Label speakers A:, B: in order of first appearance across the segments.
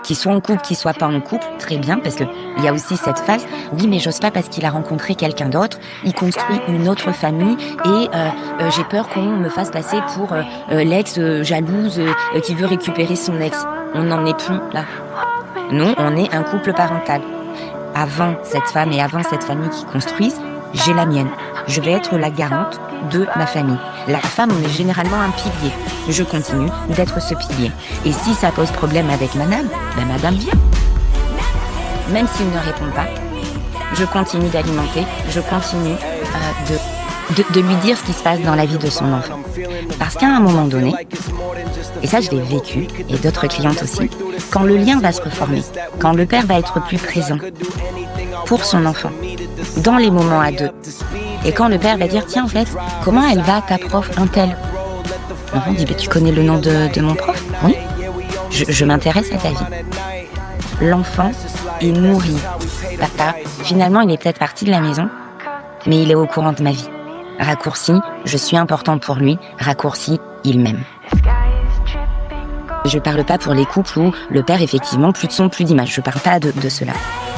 A: Qu'ils soient en couple, qu'ils soient pas en couple, très bien, parce que il y a aussi cette phase. Oui, mais j'ose pas parce qu'il a rencontré quelqu'un d'autre. Il construit une autre famille et j'ai peur qu'on me fasse passer pour l'ex jalouse qui veut récupérer son ex. On n'en est plus là. Nous, on est un couple parental. Avant cette femme et avant cette famille qui construisent, j'ai la mienne. Je vais être la garante de ma famille. La femme, on est généralement un pilier. Je continue d'être ce pilier. Et si ça pose problème avec madame, ben madame vient. Même s'il ne répond pas, je continue d'alimenter, je continue de lui dire ce qui se passe dans la vie de son enfant. Parce qu'à un moment donné, et ça je l'ai vécu, et d'autres clientes aussi, quand le lien va se reformer, quand le père va être plus présent pour son enfant, dans les moments à deux, et quand le père va dire, tiens en fait, comment elle va ta prof un tel? L'enfant dit, tu connais le nom de mon prof? Oui, je m'intéresse à ta vie. L'enfant est nourri. Papa, finalement, il est peut-être parti de la maison, mais il est au courant de ma vie. Raccourci, je suis important pour lui. Raccourci, il m'aime. Je parle pas pour les couples où le père, effectivement, plus de son, plus d'image. Je parle pas de cela.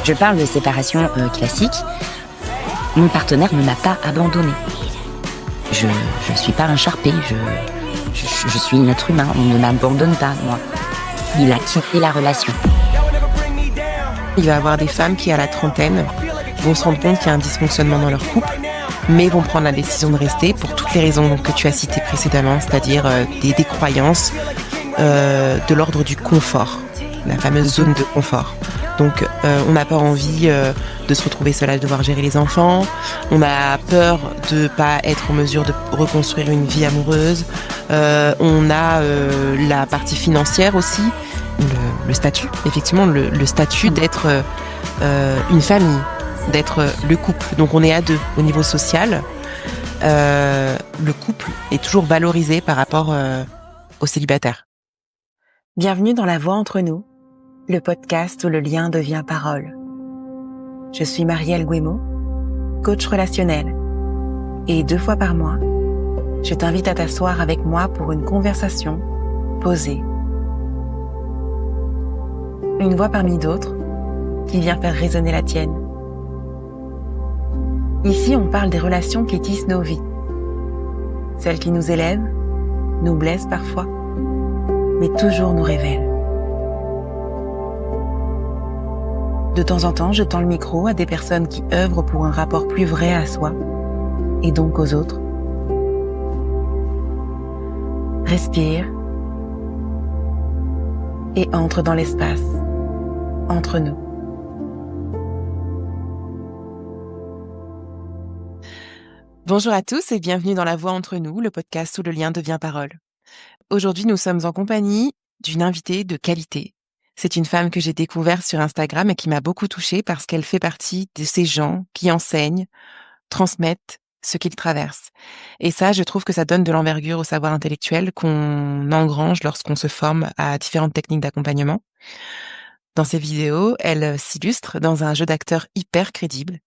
A: Je parle de séparation classique. Mon partenaire ne m'a pas abandonné. Je suis pas un charpé. Je suis un être humain. On ne m'abandonne pas, moi. Il a quitté la relation.
B: Il va y avoir des femmes qui, à la trentaine, vont se rendre compte qu'il y a un dysfonctionnement dans leur couple, mais vont prendre la décision de rester pour toutes les raisons que tu as citées précédemment, c'est-à-dire des croyances de l'ordre du confort, la fameuse zone de confort. Donc, on n'a pas envie de se retrouver seul à devoir gérer les enfants, on a peur de pas être en mesure de reconstruire une vie amoureuse, on a la partie financière aussi, le statut, effectivement, le statut d'être une famille, d'être le couple. Donc on est à deux au niveau social. Le couple est toujours valorisé par rapport aux célibataires.
C: Bienvenue dans La Voix entre nous, le podcast où le lien devient parole. Je suis Marielle Guémot, coach relationnel. Et 2 fois par mois, je t'invite à t'asseoir avec moi pour une conversation posée. Une voix parmi d'autres qui vient faire résonner la tienne. Ici, on parle des relations qui tissent nos vies. Celles qui nous élèvent, nous blessent parfois, mais toujours nous révèlent. De temps en temps, je tends le micro à des personnes qui œuvrent pour un rapport plus vrai à soi et donc aux autres. Respire et entre dans l'espace, entre nous.
B: Bonjour à tous et bienvenue dans La Voix entre nous, le podcast où le lien devient parole. Aujourd'hui, nous sommes en compagnie d'une invitée de qualité. C'est une femme que j'ai découverte sur Instagram et qui m'a beaucoup touchée parce qu'elle fait partie de ces gens qui enseignent, transmettent ce qu'ils traversent. Et ça, je trouve que ça donne de l'envergure au savoir intellectuel qu'on engrange lorsqu'on se forme à différentes techniques d'accompagnement. Dans ses vidéos, elle s'illustre dans un jeu d'acteur hyper crédible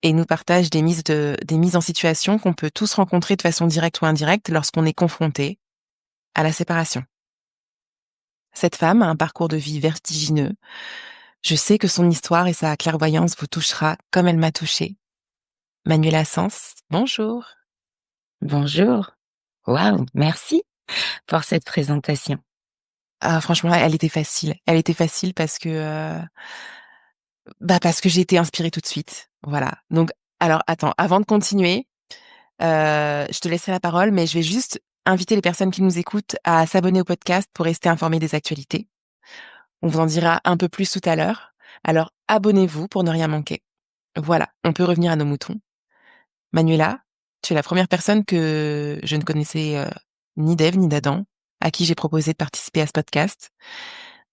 B: et nous partage des mises en situation qu'on peut tous rencontrer de façon directe ou indirecte lorsqu'on est confronté à la séparation. Cette femme a un parcours de vie vertigineux. Je sais que son histoire et sa clairvoyance vous touchera comme elle m'a touchée. Manuela Sens, bonjour.
A: Bonjour. Waouh, merci pour cette présentation.
B: Ah, franchement, elle était facile. Elle était facile parce que j'ai été inspirée tout de suite. Voilà. Donc, alors attends, avant de continuer, je te laisserai la parole, mais je vais juste inviter les personnes qui nous écoutent à s'abonner au podcast pour rester informés des actualités. On vous en dira un peu plus tout à l'heure. Alors, abonnez-vous pour ne rien manquer. Voilà, on peut revenir à nos moutons. Manuela, tu es la première personne que je ne connaissais ni d'Ève ni d'Adam, à qui j'ai proposé de participer à ce podcast.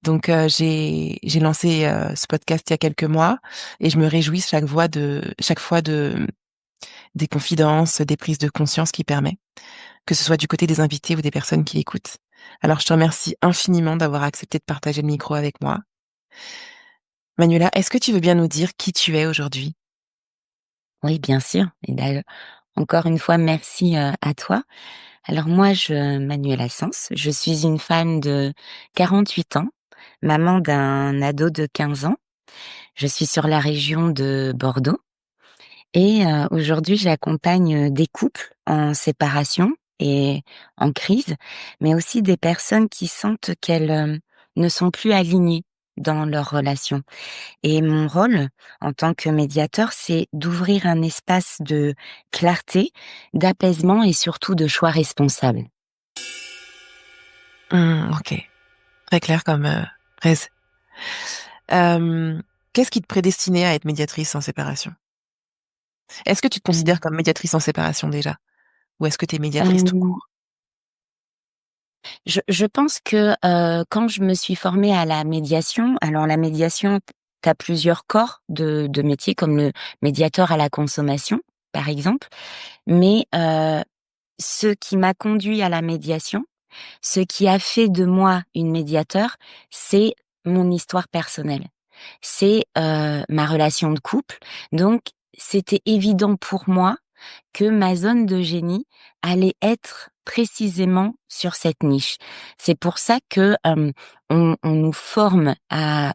B: Donc, j'ai lancé ce podcast il y a quelques mois et je me réjouis chaque fois des confidences, des prises de conscience qu'il permet, que ce soit du côté des invités ou des personnes qui écoutent. Alors, je te remercie infiniment d'avoir accepté de partager le micro avec moi. Manuela, est-ce que tu veux bien nous dire qui tu es aujourd'hui?
A: Oui, bien sûr. Et d'ailleurs, encore une fois, merci à toi. Alors moi, Manuela Sens, je suis une femme de 48 ans, maman d'un ado de 15 ans. Je suis sur la région de Bordeaux et aujourd'hui j'accompagne des couples en séparation et en crise, mais aussi des personnes qui sentent qu'elles ne sont plus alignées dans leur relation. Et mon rôle en tant que médiateur, c'est d'ouvrir un espace de clarté, d'apaisement et surtout de choix responsables.
B: Ok. Très clair comme phrase. Qu'est-ce qui te prédestinait à être médiatrice en séparation? Est-ce que tu te considères comme médiatrice en séparation déjà? Ou est-ce que tu es médiatrice tout
A: Hem,
B: court?
A: je pense que, quand je me suis formée à la médiation, alors la médiation, tu as plusieurs corps de métiers comme le médiateur à la consommation, par exemple. Mais, ce qui m'a conduit à la médiation, ce qui a fait de moi une médiateur, c'est mon histoire personnelle. C'est, ma relation de couple. Donc c'était évident pour moi que ma zone de génie allait être précisément sur cette niche. C'est pour ça que, on nous forme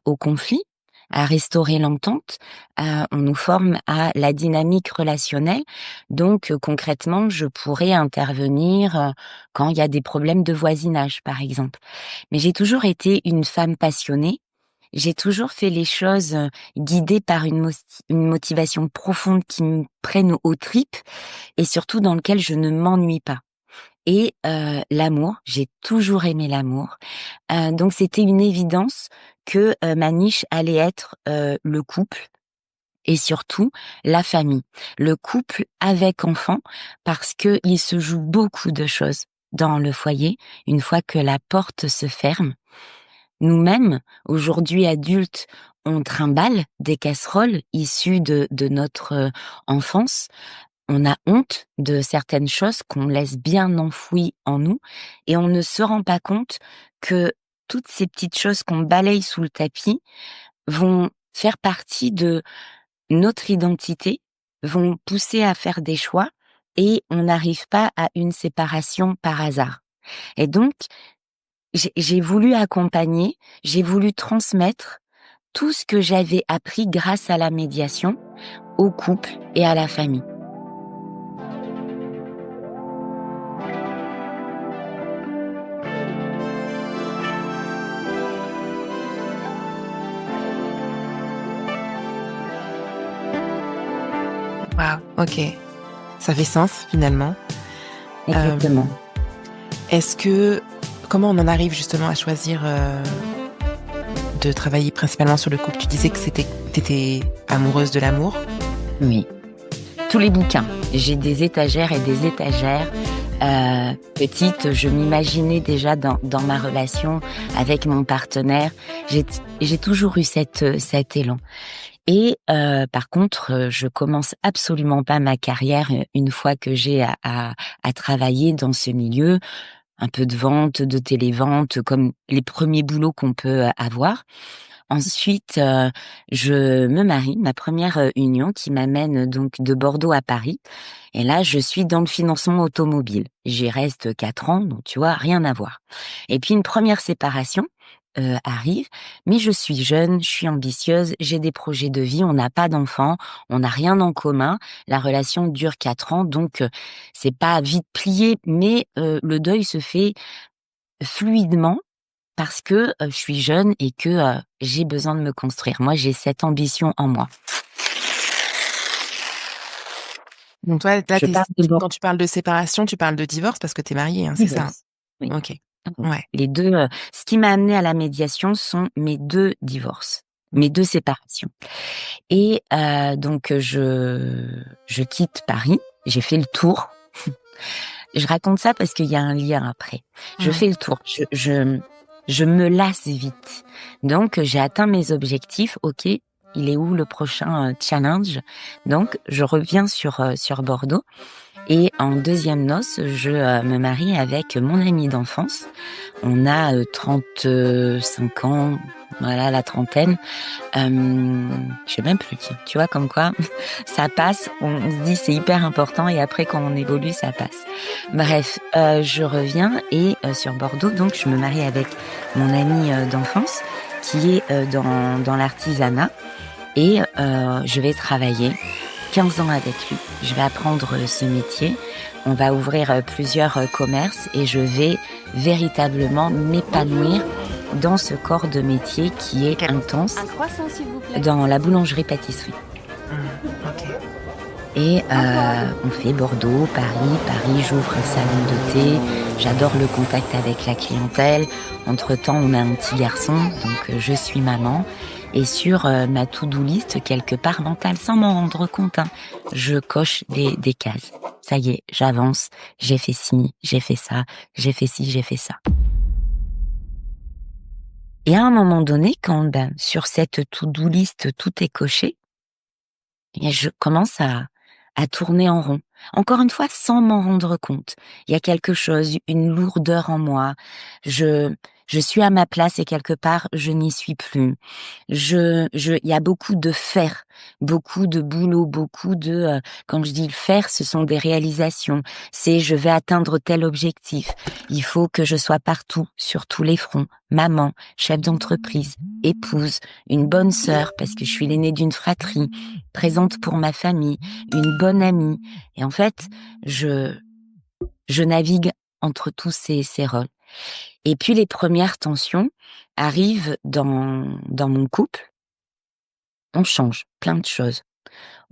A: au conflit, à restaurer l'entente, on nous forme à la dynamique relationnelle. Donc, concrètement, je pourrais intervenir, quand il y a des problèmes de voisinage, par exemple. Mais j'ai toujours été une femme passionnée. J'ai toujours fait les choses, guidée par une motivation profonde qui me prenne aux tripes et surtout dans lequel je ne m'ennuie pas. Et l'amour, j'ai toujours aimé l'amour. Donc c'était une évidence que, ma niche allait être, le couple et surtout la famille. Le couple avec enfants parce qu'il se joue beaucoup de choses dans le foyer une fois que la porte se ferme. Nous-mêmes, aujourd'hui adultes, on trimballe des casseroles issues de notre, enfance. On a honte de certaines choses qu'on laisse bien enfouies en nous et on ne se rend pas compte que toutes ces petites choses qu'on balaye sous le tapis vont faire partie de notre identité, vont pousser à faire des choix et on n'arrive pas à une séparation par hasard. Et donc, j'ai voulu accompagner, j'ai voulu transmettre tout ce que j'avais appris grâce à la médiation au couple et à la famille.
B: Waouh, ok. Ça fait sens finalement.
A: Exactement.
B: Comment on en arrive justement à choisir de travailler principalement sur le couple? Tu disais que t'étais amoureuse de l'amour.
A: Oui. Tous les bouquins. J'ai des étagères et des étagères. Petite, je m'imaginais déjà dans ma relation avec mon partenaire. J'ai toujours eu cet élan. Et par contre, je commence absolument pas ma carrière une fois que j'ai à travailler dans ce milieu. Un peu de vente, de télévente, comme les premiers boulots qu'on peut avoir. Ensuite, je me marie, ma première union qui m'amène donc de Bordeaux à Paris. Et là, je suis dans le financement automobile. J'y reste 4 ans, donc tu vois, rien à voir. Et puis une première séparation arrive, mais je suis jeune, je suis ambitieuse, j'ai des projets de vie, on n'a pas d'enfants, on n'a rien en commun. La relation dure 4 ans, donc c'est pas vite plié, mais le deuil se fait fluidement parce que, je suis jeune et que, j'ai besoin de me construire. Moi, j'ai cette ambition en moi.
B: Donc toi, là,
A: Je pars de
B: quand tu parles de séparation, tu parles de divorce parce que t'es mariée, hein, c'est ça?
A: divorce. Oui.
B: Ok.
A: Ah oui.
B: Ouais.
A: Les 2, ce qui m'a amenée à la médiation sont mes 2 divorces, mes 2 séparations et donc je quitte Paris, j'ai fait le tour. Je raconte ça parce qu'il y a un lien après. Je fais le tour, je me lasse vite. Donc j'ai atteint mes objectifs, OK, il est où le prochain, challenge? Donc je reviens sur Bordeaux et en 2e noces, je, me marie avec mon ami d'enfance. On a, 35 ans, voilà, la trentaine. Je sais même plus, tiens, tu vois comme quoi ça passe, on se dit c'est hyper important et après quand on évolue, ça passe. Bref, je reviens et sur Bordeaux, donc je me marie avec mon ami, d'enfance qui est dans l'artisanat et je vais travailler 15 ans avec lui. Je vais apprendre ce métier. On va ouvrir plusieurs commerces et je vais véritablement m'épanouir dans ce corps de métier qui est intense
D: Un croissant, s'il vous plaît.
A: dans la boulangerie-pâtisserie.
C: Ok.
A: Et on fait Bordeaux, Paris, j'ouvre un salon de thé, j'adore le contact avec la clientèle. Entre-temps, on a un petit garçon, donc je suis maman. Et sur ma to-do list, quelque part mentale, sans m'en rendre compte, je coche des cases. Ça y est, j'avance, j'ai fait ci, j'ai fait ça, j'ai fait ci, j'ai fait ça. Et à un moment donné, quand sur cette to-do list, tout est coché, et je commence à tourner en rond. Encore une fois, sans m'en rendre compte. Il y a quelque chose, une lourdeur en moi. Je suis à ma place et quelque part, je n'y suis plus. Il y a beaucoup de faire, beaucoup de boulot, beaucoup de, quand je dis le faire, ce sont des réalisations. C'est je vais atteindre tel objectif. Il faut que je sois partout, sur tous les fronts. Maman, chef d'entreprise, épouse, une bonne sœur parce que je suis l'aînée d'une fratrie, présente pour ma famille, une bonne amie. Et en fait, je navigue entre tous ces rôles. Et puis les premières tensions arrivent dans mon couple. On change plein de choses.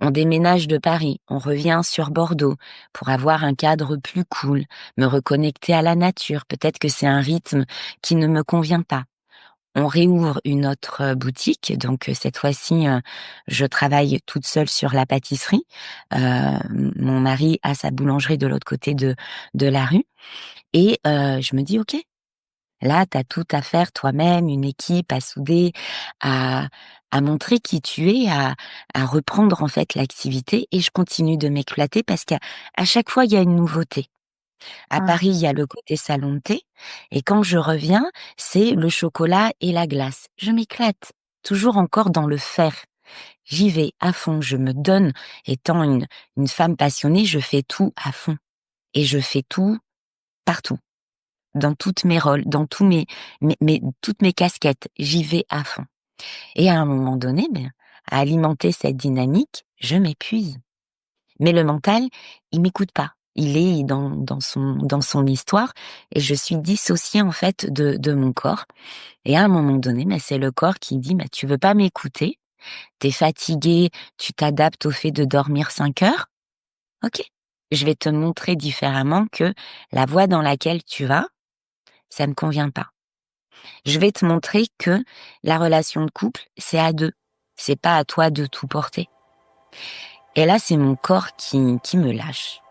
A: On déménage de Paris, on revient sur Bordeaux pour avoir un cadre plus cool, me reconnecter à la nature. Peut-être que c'est un rythme qui ne me convient pas. On réouvre une autre boutique, donc cette fois-ci, je travaille toute seule sur la pâtisserie. Mon mari a sa boulangerie de l'autre côté de la rue. Et je me dis, OK, là, tu as tout à faire toi-même, une équipe à souder, à montrer qui tu es, à reprendre en fait l'activité. Et je continue de m'éclater parce qu'à chaque fois, il y a une nouveauté. À Paris, il y a le côté salon de thé et quand je reviens, c'est le chocolat et la glace. Je m'éclate, toujours encore dans le faire. J'y vais à fond, je me donne. Étant une femme passionnée, je fais tout à fond. Et je fais tout partout, dans toutes mes rôles, dans toutes mes casquettes. J'y vais à fond. Et à un moment donné, à alimenter cette dynamique, je m'épuise. Mais le mental, il m'écoute pas. Il est dans son histoire et je suis dissociée en fait de mon corps. Et à un moment donné, c'est le corps qui dit tu veux pas m'écouter, t'es fatigué, tu t'adaptes au fait de dormir 5 heures. Ok, je vais te montrer différemment que la voie dans laquelle tu vas, ça me convient pas. Je vais te montrer que la relation de couple, c'est à deux. C'est pas à toi de tout porter. Et là, c'est mon corps qui me lâche.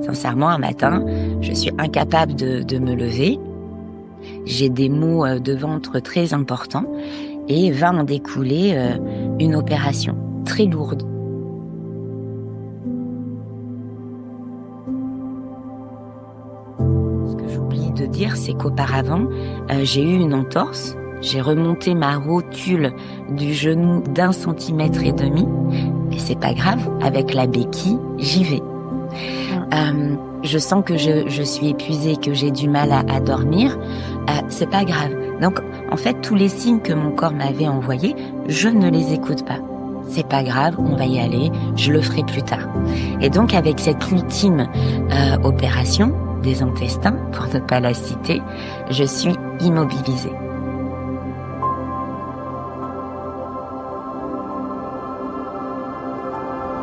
A: Sincèrement, un matin, je suis incapable de me lever. J'ai des maux de ventre très importants et va en découler une opération très lourde. Ce que j'oublie de dire, c'est qu'auparavant, j'ai eu une entorse. J'ai remonté ma rotule du genou d'1,5 centimètre. Et c'est pas grave, avec la béquille, j'y vais. Je sens que je suis épuisée, que j'ai du mal à dormir. C'est pas grave. Donc, en fait, tous les signes que mon corps m'avait envoyés, je ne les écoute pas. C'est pas grave, on va y aller, je le ferai plus tard. Et donc, avec cette ultime opération des intestins, pour ne pas la citer, je suis immobilisée.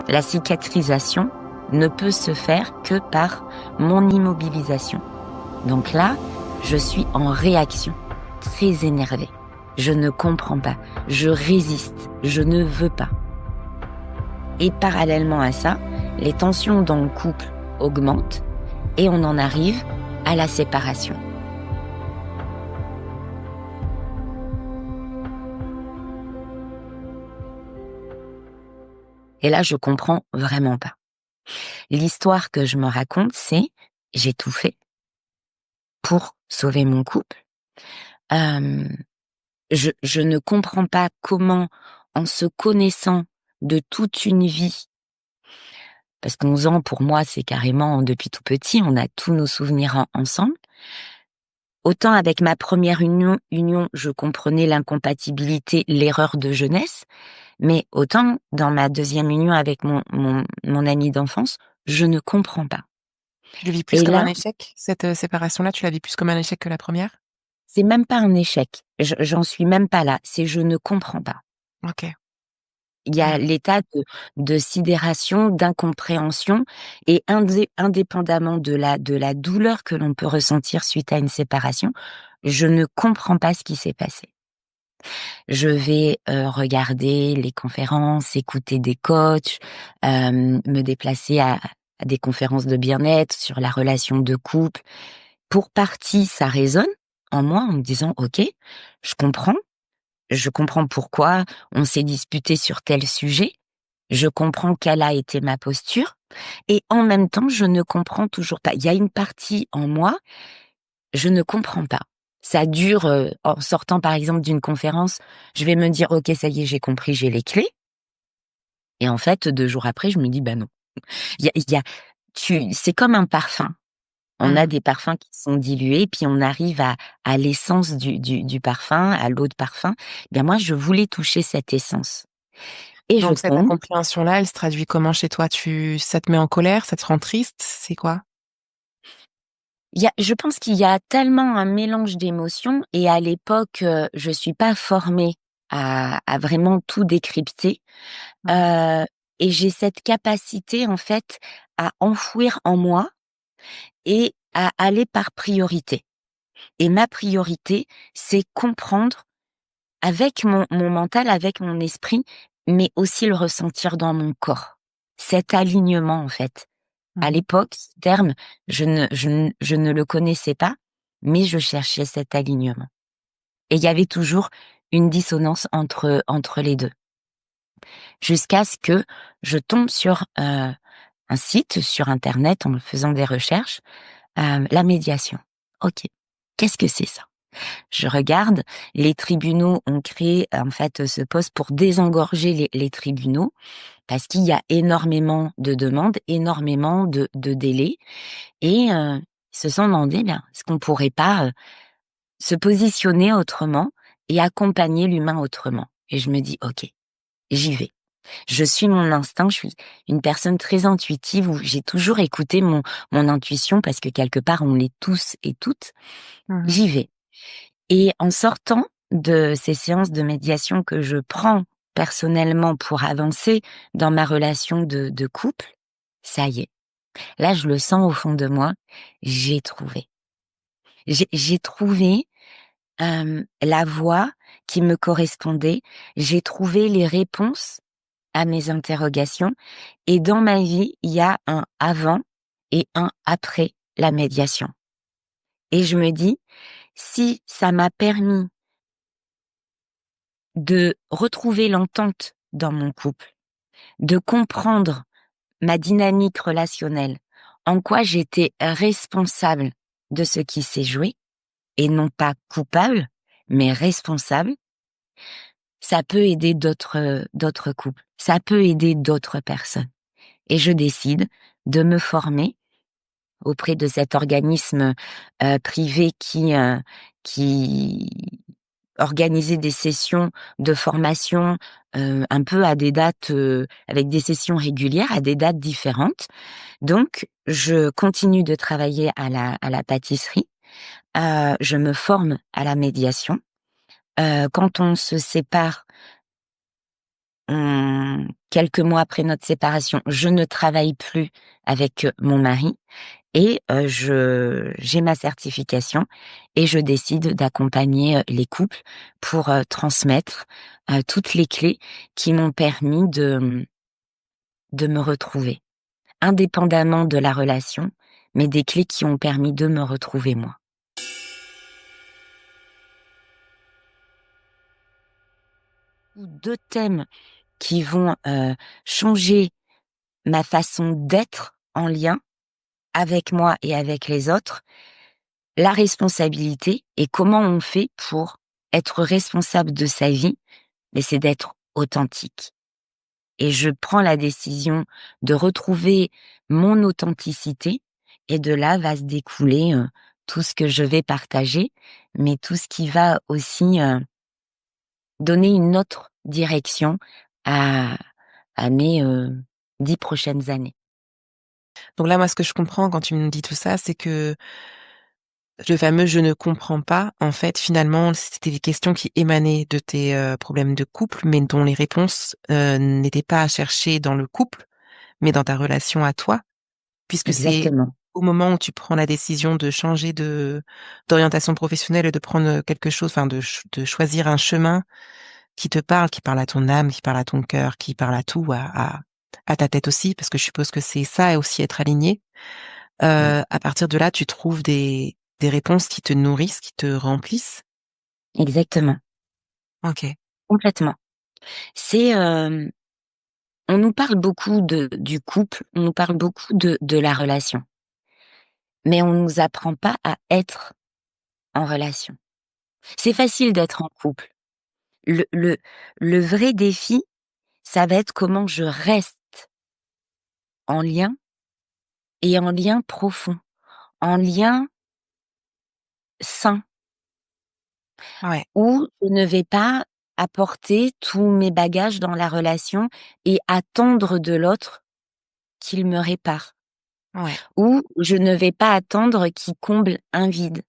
A: La cicatrisation ne peut se faire que par mon immobilisation. Donc là, je suis en réaction, très énervée. Je ne comprends pas, je résiste, je ne veux pas. Et parallèlement à ça, les tensions dans le couple augmentent et on en arrive à la séparation. Et là, je comprends vraiment pas. L'histoire que je me raconte, c'est j'ai tout fait pour sauver mon couple. Je ne comprends pas comment, en se connaissant de toute une vie, parce qu'11 ans, pour moi, c'est carrément depuis tout petit, on a tous nos souvenirs ensemble. Autant avec ma première union, je comprenais l'incompatibilité, l'erreur de jeunesse, mais autant dans ma deuxième union avec mon ami d'enfance, je ne comprends pas.
B: Tu le vis plus
A: Et
B: comme
A: là,
B: un échec? Cette, séparation-là, tu la vis plus comme un échec que la première.
A: c'est même pas un échec. J'en suis même pas là. C'est je ne comprends pas.
B: OK.
A: Il y a
B: Mmh.
A: l'état de sidération, d'incompréhension et indépendamment de la douleur que l'on peut ressentir suite à une séparation, je ne comprends pas ce qui s'est passé. Je vais, regarder les conférences, écouter des coachs, me déplacer à des conférences de bien-être sur la relation de couple. Pour partie, ça résonne en moi en me disant: «OK, je comprends. Je comprends pourquoi on s'est disputé sur tel sujet. Je comprends quelle a été ma posture» et en même temps, je ne comprends toujours pas. Il y a une partie en moi, je ne comprends pas. Ça dure, en sortant par exemple d'une conférence, je vais me dire: «OK, ça y est, j'ai compris, j'ai les clés» et en fait, 2 jours après, je me dis: «Bah non». Il y a c'est comme un parfum. On a
B: Mmh.
A: des parfums qui sont dilués, puis on arrive à l'essence du parfum, à l'eau de parfum. Bien moi, je voulais toucher cette essence et je
B: Donc cette
A: tombe.
B: incompréhension-là, elle se traduit comment chez toi? Ça te met en colère? Ça te rend triste? C'est quoi?
A: Je pense qu'il y a tellement un mélange d'émotions et à l'époque, je suis pas formée à vraiment tout décrypter,
B: Mmh.
A: heu et j'ai cette capacité, en fait, à enfouir en moi et à aller par priorité et ma priorité, c'est comprendre avec mon mental, avec mon esprit, mais aussi le ressentir dans mon corps. Cet alignement, en fait. À
B: Mmh.
A: l'époque, ce terme, je ne le connaissais pas, mais je cherchais cet alignement. Et il y avait toujours une dissonance entre les 2. Jusqu'à ce que je tombe sur, un site sur internet en faisant des recherches, la médiation. OK. Qu'est-ce que c'est ça? Je regarde, les tribunaux ont créé, en fait, ce poste pour désengorger les tribunaux parce qu'il y a énormément de demandes, énormément de délais et ils se sont demandé, bien, est-ce qu'on pourrait pas, se positionner autrement et accompagner l'humain autrement? Et je me dis: «OK, j'y vais». Je suis mon instinct, je suis une personne très intuitive où j'ai toujours écouté mon intuition parce que quelque part on l'est tous et toutes.
B: Mmh.
A: J'y vais. Et en sortant de ces séances de médiation que je prends personnellement pour avancer dans ma relation de couple, ça y est, là je le sens au fond de moi, j'ai trouvé. J'ai trouvé, la voie qui me correspondait, j'ai trouvé les réponses à mes interrogations et dans ma vie, il y a un avant et un après la médiation. Et je me dis: «Si ça m'a permis de retrouver l'entente dans mon couple, de comprendre ma dynamique relationnelle, en quoi j'étais responsable de ce qui s'est joué et non pas coupable, mais responsable, ça peut aider d'autres couples, ça peut aider d'autres personnes. Et je décide de me former auprès de cet organisme, privé qui organisait des sessions de formation, un peu à des dates, avec des sessions régulières à des dates différentes. Donc je continue de travailler à la pâtisserie, je me forme à la médiation. Quand on se sépare, quelques mois après notre séparation, je ne travaille plus avec, mon mari et je j'ai ma certification et je décide d'accompagner, les couples pour, transmettre, toutes les clés qui m'ont permis de me retrouver, indépendamment de la relation, mais des clés qui ont permis de me retrouver moi. 2 thèmes qui vont, changer ma façon d'être en lien avec moi et avec les autres, la responsabilité et comment on fait pour être responsable de sa vie, mais c'est d'être authentique. et je prends la décision de retrouver mon authenticité et de là va se découler, tout ce que je vais partager, mais tout ce qui va aussi, donner une autre direction à mes, 10 prochaines années.
B: Donc là, moi, ce que je comprends quand tu me dis tout ça, c'est que le fameux «je ne comprends pas», en fait, finalement, c'était des questions qui émanaient de tes, problèmes de couple, mais dont les réponses, n'étaient pas à chercher dans le couple, mais dans ta relation à toi, puisque c'est
A: Exactement,
B: au moment où tu prends la décision de changer d'orientation professionnelle et de prendre, quelque chose, enfin de choisir un chemin qui parle à ton âme, qui parle à ton cœur, qui parle à tout, à ta tête aussi, parce que je suppose que c'est ça et aussi être aligné.
A: oui,
B: À partir de là, tu trouves des réponses qui te nourrissent, qui te remplissent?
A: exactement,
B: OK.
A: complètement. C'est, on nous parle beaucoup du couple, on nous parle beaucoup de la relation, mais on nous apprend pas à être en relation. C'est facile d'être en couple. Le le le vrai défi, ça va être comment je reste en lien et en lien profond, en lien sain,
B: Ouais,
A: où je ne vais pas apporter tous mes bagages dans la relation et attendre de l'autre qu'il me répare,
B: ouais.
A: où je ne vais pas attendre qu'il comble un vide,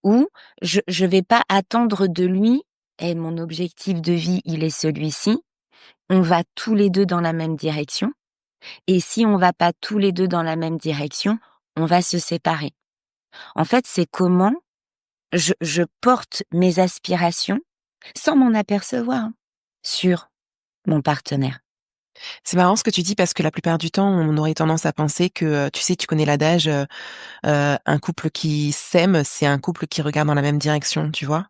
A: où je vais pas attendre de lui: «Et mon objectif de vie, il est celui-ci, on va tous les 2 dans la même direction et si on va pas tous les 2 dans la même direction, on va se séparer». En fait, c'est comment je porte mes aspirations, sans m'en apercevoir, hein, sur mon partenaire.
B: C'est marrant ce que tu dis parce que la plupart du temps, on aurait tendance à penser que, tu sais, tu connais l'adage, un couple qui s'aime, c'est un couple qui regarde dans la même direction, tu vois?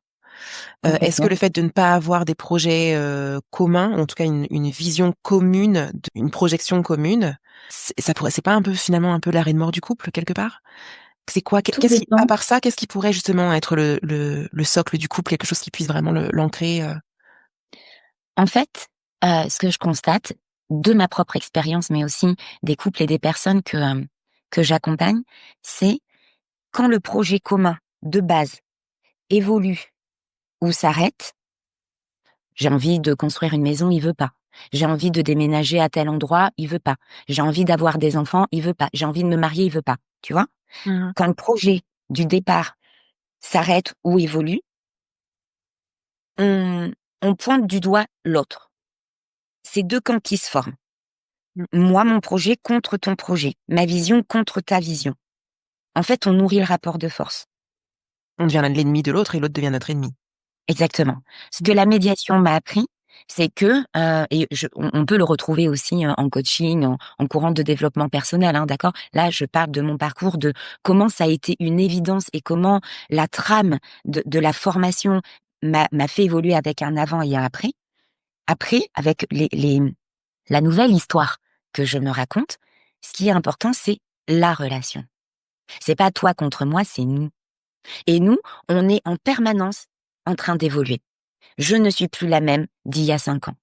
B: Est-ce que
A: Complètement.
B: le fait de ne pas avoir des projets, communs, en tout cas une vision commune, une projection commune, c'est pas un peu finalement un peu l'arrêt de mort du couple quelque part? C'est quoi?
A: Tout
B: Qu'est-ce qui à
A: dépend.
B: part ça, qu'est-ce qui pourrait justement être le socle du couple, quelque chose qui puisse vraiment l'ancrer,
A: En fait, ce que je constate de ma propre expérience, mais aussi des couples et des personnes que j'accompagne, c'est quand le projet commun de base évolue ou s'arrête. J'ai envie de construire une maison, il veut pas. J'ai envie de déménager à tel endroit, il veut pas. J'ai envie d'avoir des enfants, il veut pas. J'ai envie de me marier, il veut pas. Tu vois?
B: Mmh.
A: Quand le projet du départ s'arrête ou évolue, on on pointe du doigt l'autre. C'est 2 camps qui se forment.
B: Mmh.
A: Moi, mon projet contre ton projet, ma vision contre ta vision. En fait, on nourrit le rapport de force.
B: On devient l'ennemi de l'autre et l'autre devient notre ennemi.
A: Exactement. Ce
B: Mmh.
A: que la médiation m'a appris, c'est que, et on peut le retrouver aussi, en coaching, en courant de développement personnel, hein, d'accord? Là, je parle de mon parcours, de comment ça a été une évidence et comment la trame de la formation m'a fait évoluer avec un avant et un après. Après, avec la nouvelle histoire que je me raconte, ce qui est important, c'est la relation. C'est pas toi contre moi, c'est nous. Et nous, on est en permanence en train d'évoluer. Je ne suis plus la même d'il y a 5 ans,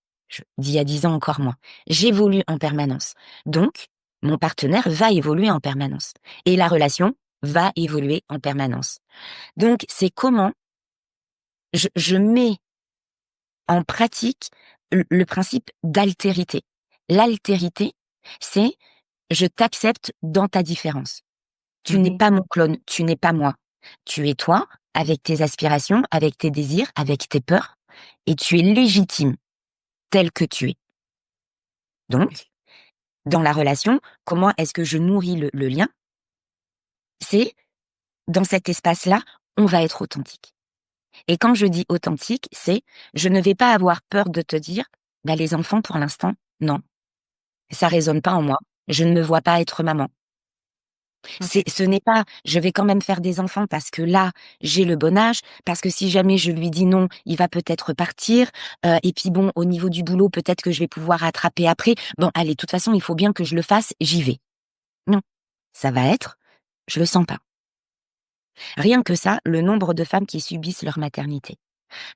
A: d'il y a 10 ans encore moins. J'évolue en permanence. Donc, mon partenaire va évoluer en permanence. Et la relation va évoluer en permanence. Donc, c'est comment je mets en pratique le principe d'altérité. L'altérité, c'est je t'accepte dans ta différence. Tu n'es
B: Mmh.
A: pas mon clone, tu n'es pas moi. Tu es toi, avec tes aspirations, avec tes désirs, avec tes peurs, et tu es légitime tel que tu es. Donc, dans la relation, comment est-ce que je nourris le lien? C'est dans cet espace-là, on va être authentique. Et quand je dis authentique, c'est je ne vais pas avoir peur de te dire, bah, les enfants pour l'instant, non, ça résonne pas en moi. Je ne me vois pas être maman.
B: OK.
A: Ce n'est pas: «Je vais quand même faire des enfants parce que là, j'ai le bon âge, parce que si jamais je lui dis non, il va peut-être partir, et puis bon, au niveau du boulot, peut-être que je vais pouvoir rattraper après. Bon allez, de toute façon, il faut bien que je le fasse, j'y vais». Non, ça va être: «Je le sens pas». Rien que ça, le nombre de femmes qui subissent leur maternité.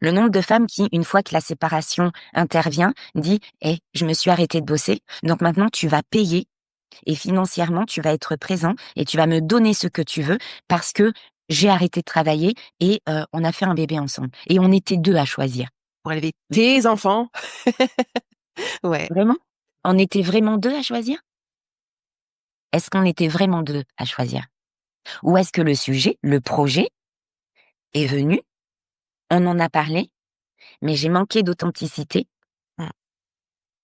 A: Le nombre de femmes qui, une fois que la séparation intervient, dit je me suis arrêtée de bosser, donc maintenant tu vas payer et financièrement tu vas être présent et tu vas me donner ce que tu veux parce que j'ai arrêté de travailler et on a fait un bébé ensemble et on était 2 à choisir.
B: Pour élever tes enfants. Ouais.
A: Vraiment? On était vraiment 2 à choisir? Est-ce qu'on était vraiment 2 à choisir? Ou est-ce que le sujet, le projet est venu, on en a parlé, mais j'ai manqué d'authenticité,
B: Mmh.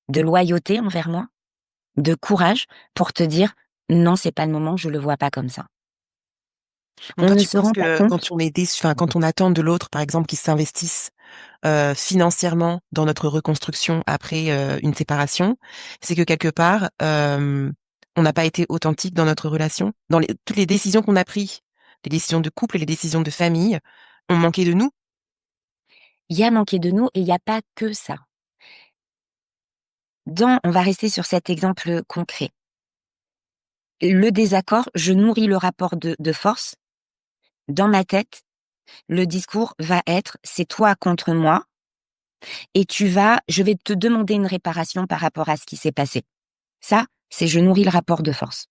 A: de loyauté envers moi, de courage pour te dire: «Non, c'est pas le moment, je le vois pas comme ça».
B: Donc
A: On
B: toi,
A: ne
B: tu
A: se
B: penses
A: rend pas
B: que
A: compte.
B: quand on est déçu, enfin, quand on attend de l'autre, par exemple, qu'il s'investisse, financièrement dans notre reconstruction après, une séparation, c'est que quelque part, on n'a pas été authentique dans notre relation? Dans toutes les décisions qu'on a prises, les décisions de couple et les décisions de famille, ont manqué de nous?
A: Il y a manqué de nous et il y a pas que ça. On va rester sur cet exemple concret. Le désaccord, je nourris le rapport de force. Dans ma tête, le discours va être: «C'est toi contre moi et je vais te demander une réparation par rapport à ce qui s'est passé». Ça, c'est je nourris le rapport de force.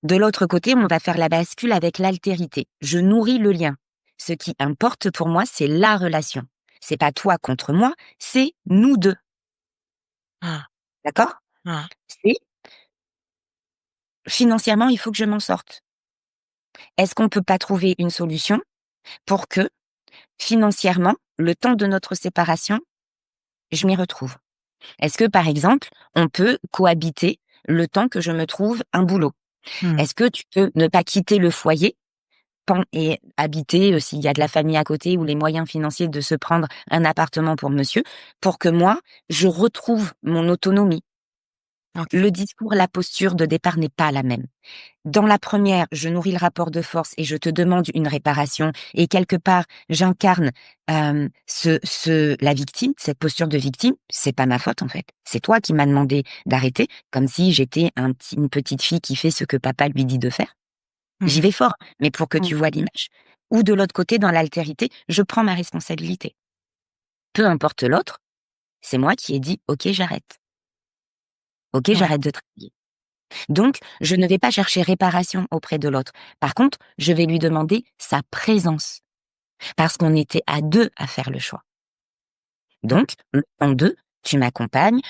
A: De l'autre côté, on va faire la bascule avec l'altérité. Je nourris le lien. Ce qui importe pour moi, c'est la relation. C'est pas toi contre moi, c'est nous deux.
B: Ah,
A: D'accord?
B: ah.
A: C'est financièrement, il faut que je m'en sorte. Est-ce qu'on peut pas trouver une solution pour que, financièrement, le temps de notre séparation, je m'y retrouve? Est-ce que, par exemple, on peut cohabiter le temps que je me trouve un boulot?
B: Mmh.
A: Est-ce que tu peux ne pas quitter le foyer et habiter, s'il y a de la famille à côté ou les moyens financiers de se prendre un appartement pour monsieur, pour que moi, je retrouve mon autonomie?
B: OK.
A: Le discours, la posture de départ n'est pas la même. Dans la première, je nourris le rapport de force et je te demande une réparation et quelque part, j'incarne, la victime, cette posture de victime. C'est pas ma faute, en fait. C'est toi qui m'as demandé d'arrêter, comme si j'étais une petite fille qui fait ce que papa lui dit de faire. J'y
B: Mmh.
A: vais fort, mais pour que
B: Mmh.
A: tu vois l'image. Ou de l'autre côté, dans l'altérité, je prends ma responsabilité. Peu importe l'autre, c'est moi qui ai dit: «OK, j'arrête. OK,
B: Ouais.
A: j'arrête de travailler». Donc, je ne vais pas chercher réparation auprès de l'autre. Par contre, je vais lui demander sa présence, parce qu'on était à 2 à faire le choix.
B: Mmh.
A: Donc, en 2, tu m'accompagnes,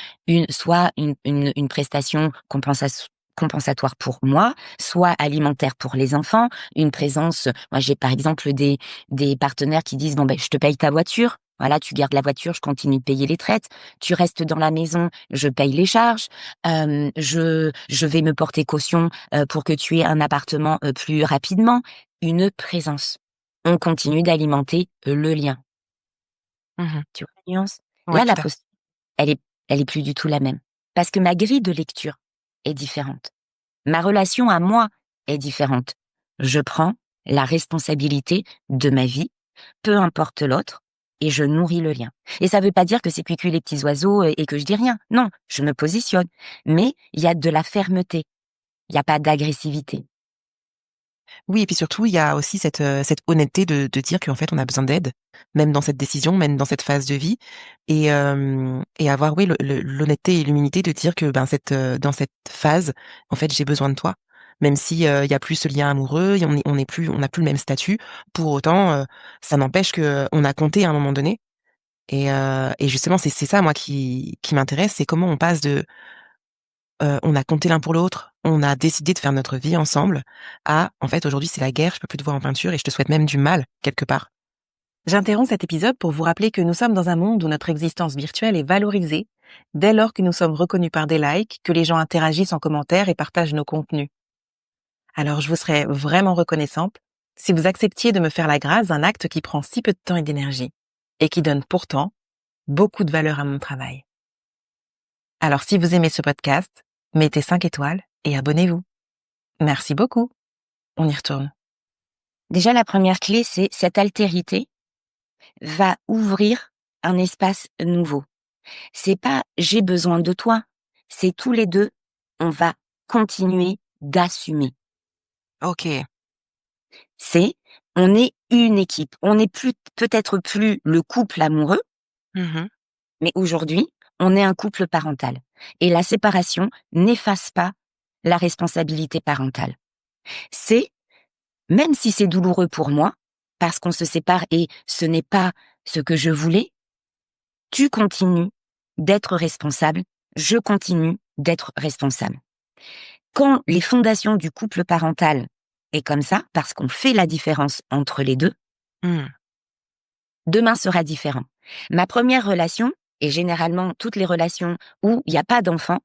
A: soit une prestation compensatoire pour moi, soit alimentaire pour les enfants, une présence. Moi, j'ai par exemple des partenaires qui disent: «Bon, ben, je te paye ta voiture, voilà, tu gardes la voiture, je continue de payer les traites. Tu restes dans la maison, je paye les charges. Je vais me porter caution, pour que tu aies un appartement, plus rapidement». Une présence. On continue d'alimenter, le lien.
B: Mmh.
A: Tu vois la nuance?
B: Ouais,
A: Là,
B: tout
A: la
B: à fait.
A: posture, elle est plus du tout la même. Parce que ma grille de lecture est différente. Ma relation à moi est différente. Je prends la responsabilité de ma vie, peu importe l'autre, et je nourris le lien. Et ça veut pas dire que c'est cuicui les petits oiseaux et que je dis rien. Non, je me positionne. Mais il y a de la fermeté. Il y a pas d'agressivité.
B: Oui et puis surtout, il y a aussi cette honnêteté de dire qu'en fait, on a besoin d'aide, même dans cette décision, même dans cette phase de vie et avoir, oui, l'honnêteté et l'humilité de dire que, ben, dans cette phase, en fait, j'ai besoin de toi. Même si, il y a plus ce lien amoureux et on n'a plus le même statut. Pour autant, ça n'empêche qu'on a compté à un moment donné et justement, c'est ça, moi, qui m'intéresse, c'est comment on passe de on a compté l'un pour l'autre, on a décidé de faire notre vie ensemble, en fait, aujourd'hui, c'est la guerre, je peux plus te voir en peinture et je te souhaite même du mal, quelque part.
C: J'interromps cet épisode pour vous rappeler que nous sommes dans un monde où notre existence virtuelle est valorisée dès lors que nous sommes reconnus par des likes, que les gens interagissent en commentaire et partagent nos contenus. Alors je vous serais vraiment reconnaissante si vous acceptiez de me faire la grâce d'un acte qui prend si peu de temps et d'énergie et qui donne pourtant beaucoup de valeur à mon travail. Alors si vous aimez ce podcast, mettez 5 étoiles et abonnez-vous. Merci beaucoup. On y retourne.
A: Déjà, la première clé, c'est cette altérité va ouvrir un espace nouveau. C'est pas «j'ai besoin de toi», c'est tous les 2, on va continuer d'assumer.
B: OK.
A: C'est on est une équipe. On n'est plus peut-être plus le couple amoureux,
B: Mmh.
A: mais aujourd'hui, on est un couple parental. Et la séparation n'efface pas la responsabilité parentale. C'est, même si c'est douloureux pour moi, parce qu'on se sépare et ce n'est pas ce que je voulais, tu continues d'être responsable, je continue d'être responsable. Quand les fondations du couple parental est comme ça, parce qu'on fait la différence entre les deux,
B: Mmh.
A: demain sera différent. Ma première relation, et généralement toutes les relations où il n'y a pas d'enfant,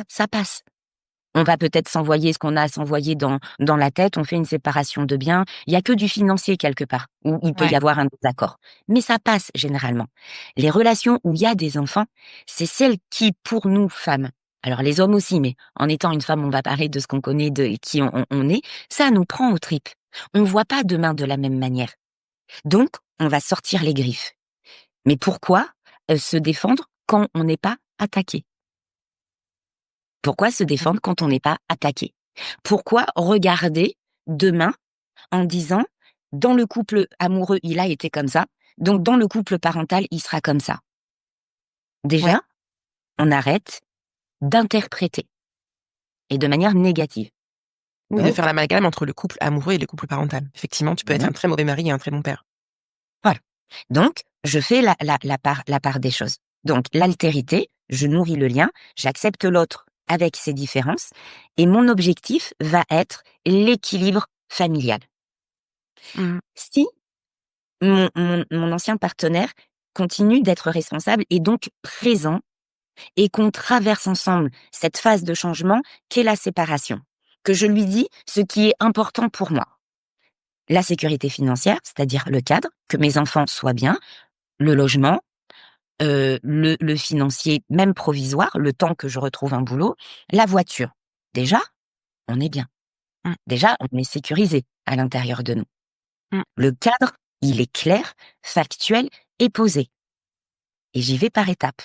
A: ça passe. On va peut-être s'envoyer ce qu'on a à s'envoyer dans la tête, on fait une séparation de biens, il y a que du financier quelque part, où il peut y
B: Ouais.
A: avoir un désaccord. Mais ça passe généralement. Les relations où il y a des enfants, c'est celles qui, pour nous, femmes, alors les hommes aussi, mais en étant une femme, on va parler de ce qu'on connaît, de qui on est, ça nous prend aux tripes. On voit pas demain de la même manière. Donc, on va sortir les griffes. Mais pourquoi se défendre quand on n'est pas attaqué? Pourquoi se défendre quand on n'est pas attaqué? Pourquoi regarder demain en disant, dans le couple amoureux, il a été comme ça, donc dans le couple parental, il sera comme ça?
B: Ouais.
A: Déjà, on arrête d'interpréter et de manière négative.
B: Oui, de
A: Donc,
B: faire l'amalgame entre le couple amoureux et le couple parental. Effectivement, tu peux être
A: mmh,
B: un très mauvais mari et un très bon père.
A: voilà. Donc, je fais la part des choses. Donc, l'altérité, je nourris le lien, j'accepte l'autre avec ses différences, et mon objectif va être l'équilibre familial.
B: Mmh.
A: Si mon ancien partenaire continue d'être responsable et donc présent et qu'on traverse ensemble cette phase de changement qu'est la séparation. Que je lui dis ce qui est important pour moi. La sécurité financière, c'est-à-dire le cadre, que mes enfants soient bien, le logement, le financier, même provisoire, le temps que je retrouve un boulot, la voiture. Déjà, on est bien.
B: Mmh.
A: Déjà, on est sécurisé à l'intérieur de nous.
B: Mmh.
A: Le cadre, il est clair, factuel et posé. Et j'y vais par étapes.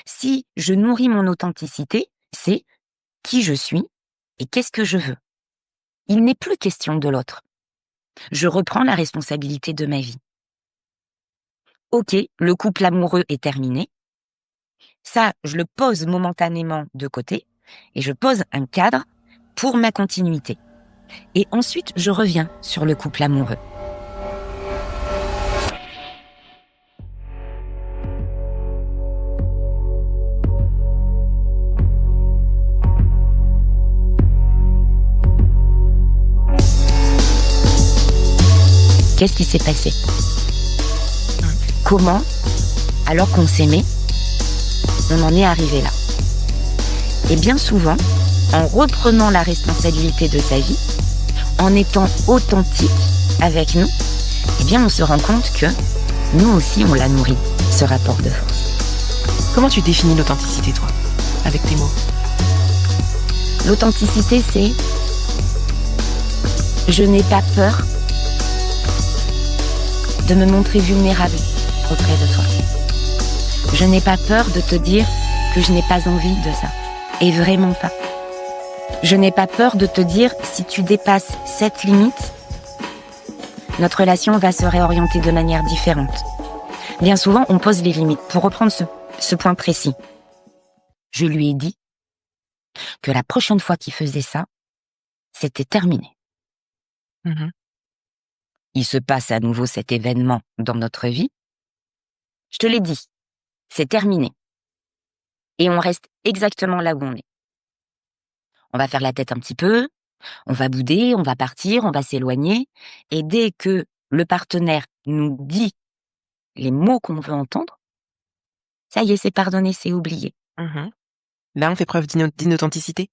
A: Si je nourris mon authenticité, c'est qui je suis et qu'est-ce que je veux. Il n'est plus question de l'autre. Je reprends la responsabilité de ma vie. Ok, le couple amoureux est terminé. Ça, je le pose momentanément de côté et je pose un cadre pour ma continuité. Et ensuite, je reviens sur le couple amoureux. Qu'est-ce qui s'est passé? Comment, alors qu'on s'aimait, on en est arrivé là? Et bien souvent, en reprenant la responsabilité de sa vie, en étant authentique avec nous, eh bien on se rend compte que nous aussi on l'a nourri, ce rapport de force.
B: Comment tu définis l'authenticité, toi, avec tes mots?
A: L'authenticité, c'est je n'ai pas peur de me montrer vulnérable auprès de toi. Je n'ai pas peur de te dire que je n'ai pas envie de ça. Et vraiment pas. Je n'ai pas peur de te dire si tu dépasses cette limite, notre relation va se réorienter de manière différente. Bien souvent, on pose les limites. Pour reprendre ce point précis, je lui ai dit que la prochaine fois qu'il faisait ça, c'était terminé.
B: Mmh.
A: Il se passe à nouveau cet événement dans notre vie. Je te l'ai dit, c'est terminé. Et on reste exactement là où on est. On va faire la tête un petit peu, on va bouder, on va partir, on va s'éloigner. Et dès que le partenaire nous dit les mots qu'on veut entendre, ça y est, c'est pardonné, c'est oublié.
B: Mmh. Là, on fait preuve d'inauthenticité?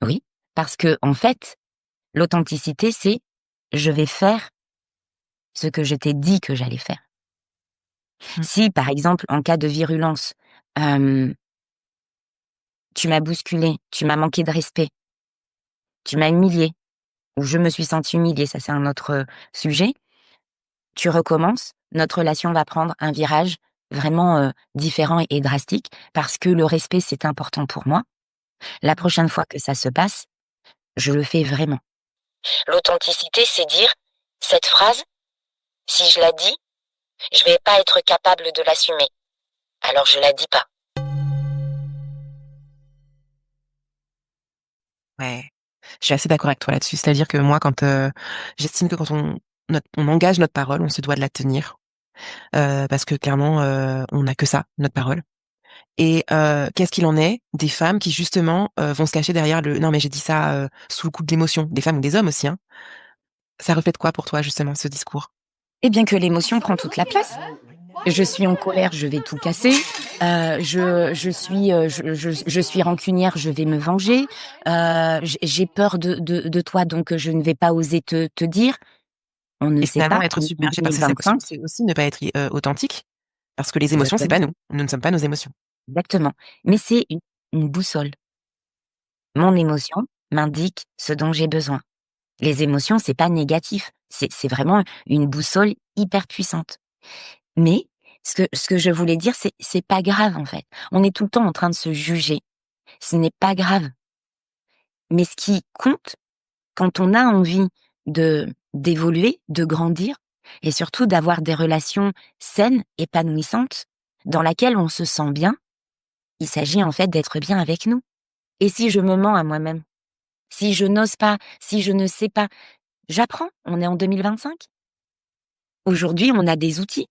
A: Oui, parce que en fait, l'authenticité, c'est je vais faire ce que je t'ai dit que j'allais faire.
B: Mmh.
A: Si, par exemple, en cas de virulence, tu m'as bousculé, tu m'as manqué de respect, tu m'as humilié, ou je me suis sentie humiliée, ça c'est un autre sujet, tu recommences, notre relation va prendre un virage vraiment différent et drastique, parce que le respect, c'est important pour moi. La prochaine fois que ça se passe, je le fais vraiment. L'authenticité, c'est dire Cette phrase, si je la dis, je vais pas être capable de l'assumer. Alors je la dis pas.
B: Ouais, je suis assez d'accord avec toi là-dessus. C'est-à-dire que moi, j'estime que quand on engage notre parole, on se doit de la tenir, parce que clairement, on n'a que ça, notre parole. Et qu'est-ce qu'il en est des femmes qui justement vont se cacher derrière le non mais j'ai dit ça sous le coup de l'émotion, des femmes ou des hommes aussi, hein. Ça reflète quoi pour toi justement ce discours?
A: Eh bien que l'émotion prend toute la place. Je suis en colère, je vais tout casser. Je suis rancunière, je vais me venger. J'ai peur de toi, donc je ne vais pas oser te dire. On ne
B: Et
A: sait
B: finalement
A: pas,
B: être
A: on est en
B: submergé par ses émotions,
A: 2025.
B: c'est aussi ne pas être authentique, parce que les émotions, c'est
A: Exactement,
B: pas nous. Nous ne sommes pas nos émotions.
A: exactement. Mais c'est une boussole. Mon émotion m'indique ce dont j'ai besoin. Les émotions, c'est pas négatif. C'est vraiment une boussole hyper puissante. Mais ce que je voulais dire, c'est pas grave, en fait. On est tout le temps en train de se juger. Ce n'est pas grave. Mais ce qui compte, quand on a envie d'évoluer, de grandir et surtout d'avoir des relations saines, épanouissantes, dans laquelle on se sent bien, il s'agit en fait d'être bien avec nous. Et si je me mens à moi-même? Si je n'ose pas, si je ne sais pas, j'apprends, on est en 2025. Aujourd'hui, on a des outils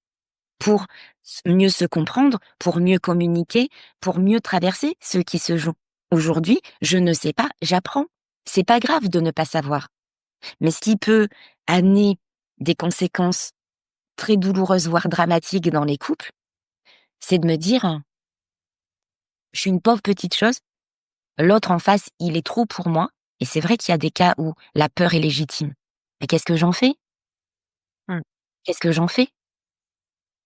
A: pour mieux se comprendre, pour mieux communiquer, pour mieux traverser ce qui se joue. Aujourd'hui, je ne sais pas, j'apprends. C'est pas grave de ne pas savoir. Mais ce qui peut amener des conséquences très douloureuses, voire dramatiques dans les couples, c'est de me dire: «Je suis une pauvre petite chose, l'autre en face, il est trop pour moi», et c'est vrai qu'il y a des cas où la peur est légitime. Mais qu'est-ce que j'en fais?
B: Mmh.
A: Qu'est-ce que j'en fais?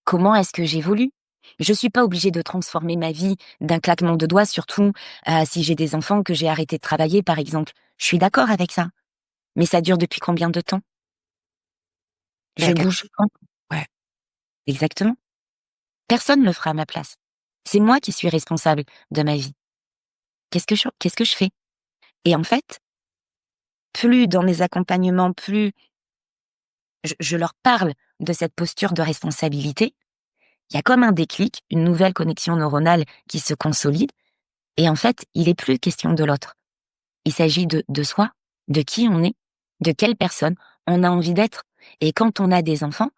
A: Comment est-ce que j'évolue? Je suis pas obligée de transformer ma vie d'un claquement de doigts, surtout, si j'ai des enfants, que j'ai arrêté de travailler, par exemple. Je suis d'accord avec ça. Mais ça dure depuis combien de temps?
B: Il y a
A: Je
B: quelque
A: bouge
B: chose
A: quand?
B: ouais.
A: Exactement. Personne ne le fera à ma place. C'est moi qui suis responsable de ma vie. Qu'est-ce que je fais? Et en fait, plus dans mes accompagnements, plus je leur parle de cette posture de responsabilité, il y a comme un déclic, une nouvelle connexion neuronale qui se consolide et en fait, il est plus question de l'autre. Il s'agit de soi, de qui on est, de quelle personne on a envie d'être. Et quand on a des enfants,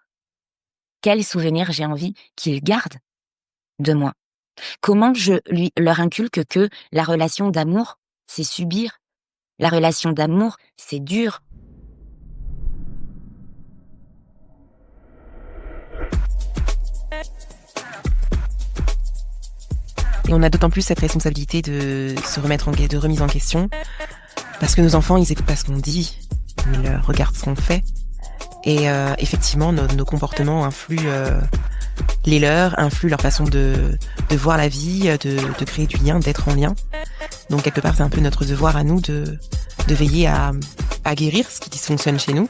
A: quels souvenirs j'ai envie qu'ils gardent de moi? Comment je leur inculque que la relation d'amour, c'est subir. La relation d'amour, c'est dur.
B: Et on a d'autant plus cette responsabilité de se remettre de remise en question, parce que nos enfants, ils écoutent pas ce qu'on dit, ils regardent ce qu'on fait. Et effectivement, nos comportements influent les leurs, influent leur façon de voir la vie, de créer du lien, d'être en lien. Donc quelque part, c'est un peu notre devoir à nous de veiller à guérir ce qui dysfonctionne chez nous,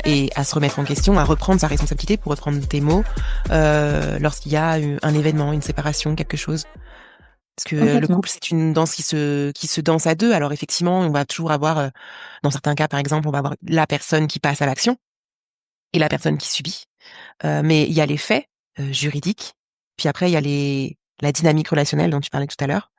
B: et à se remettre en question, à reprendre sa responsabilité, pour reprendre tes mots, lorsqu'il y a un événement, une séparation, quelque chose. Parce que le
A: Complètement.
B: couple, c'est une danse qui se danse à deux. Alors effectivement, on va toujours avoir, dans certains cas, par exemple, on va avoir la personne qui passe à l'action et la personne qui subit. Mais il y a les faits juridiques, puis après il y a la dynamique relationnelle dont tu parlais tout à l'heure,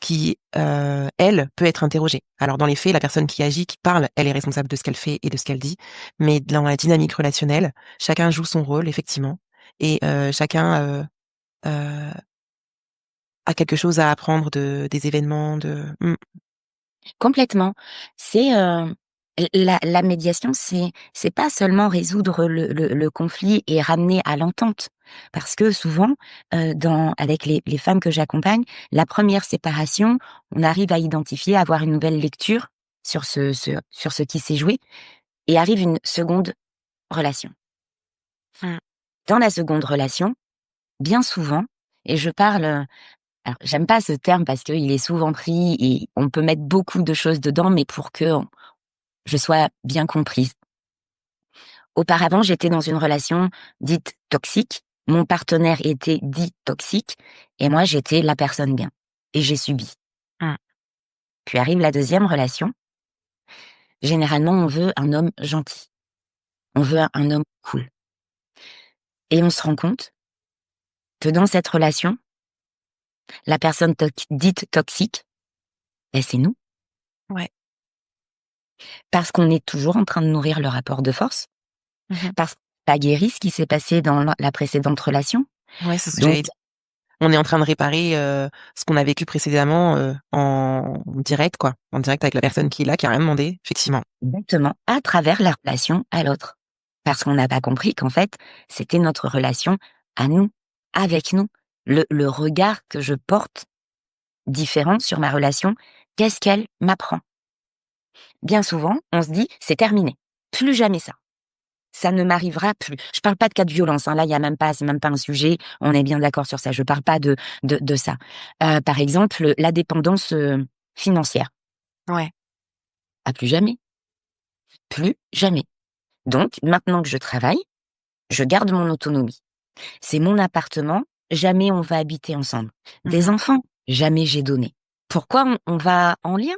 B: qui, elle, peut être interrogée. Alors dans les faits, la personne qui agit, qui parle, elle est responsable de ce qu'elle fait et de ce qu'elle dit. Mais dans la dynamique relationnelle, chacun joue son rôle effectivement, et chacun heu, a quelque chose à apprendre des événements de
A: Complètement. C'est, la médiation, c'est pas seulement résoudre le conflit et ramener à l'entente. Parce que souvent, avec les femmes que j'accompagne, la première séparation, on arrive à identifier, à avoir une nouvelle lecture sur ce qui s'est joué et arrive une seconde relation.
B: Mmh.
A: Dans la seconde relation, bien souvent, et je parle, alors j'aime pas ce terme parce qu'il est souvent pris et on peut mettre beaucoup de choses dedans, mais pour que je sois bien comprise. Auparavant, j'étais dans une relation dite toxique. Mon partenaire était dit toxique et moi, j'étais la personne bien. Et j'ai subi.
B: Mmh.
A: Puis arrive la deuxième relation. Généralement, on veut un homme gentil. On veut un homme cool. Et on se rend compte que dans cette relation, la personne dite toxique, c'est nous.
B: Ouais.
A: Parce qu'on est toujours en train de nourrir le rapport de force. Parce qu'on n'a pas guéri ce qui s'est passé dans la précédente relation.
B: Ouais, c'est ce que
A: Donc,
B: j'allais dire. On est en train de réparer ce qu'on a vécu précédemment en direct, quoi. En direct avec la personne qui est là, qui a rien demandé, effectivement.
A: exactement, à travers la relation à l'autre. Parce qu'on n'a pas compris qu'en fait, c'était notre relation à nous, avec nous. Le regard que je porte différent sur ma relation, qu'est-ce qu'elle m'apprend? Bien souvent, on se dit: «C'est terminé, plus jamais ça. Ça ne m'arrivera plus». Je parle pas de cas de violence, hein, là, il y a même pas c'est même pas un sujet, on est bien d'accord sur ça. Je parle pas de ça. Par exemple, la dépendance, financière.
B: Ouais.
A: Ah, plus jamais, plus jamais. Donc maintenant que je travaille, je garde mon autonomie. C'est mon appartement, jamais on va habiter ensemble. Des enfants, jamais j'ai donné. Pourquoi on va en lien?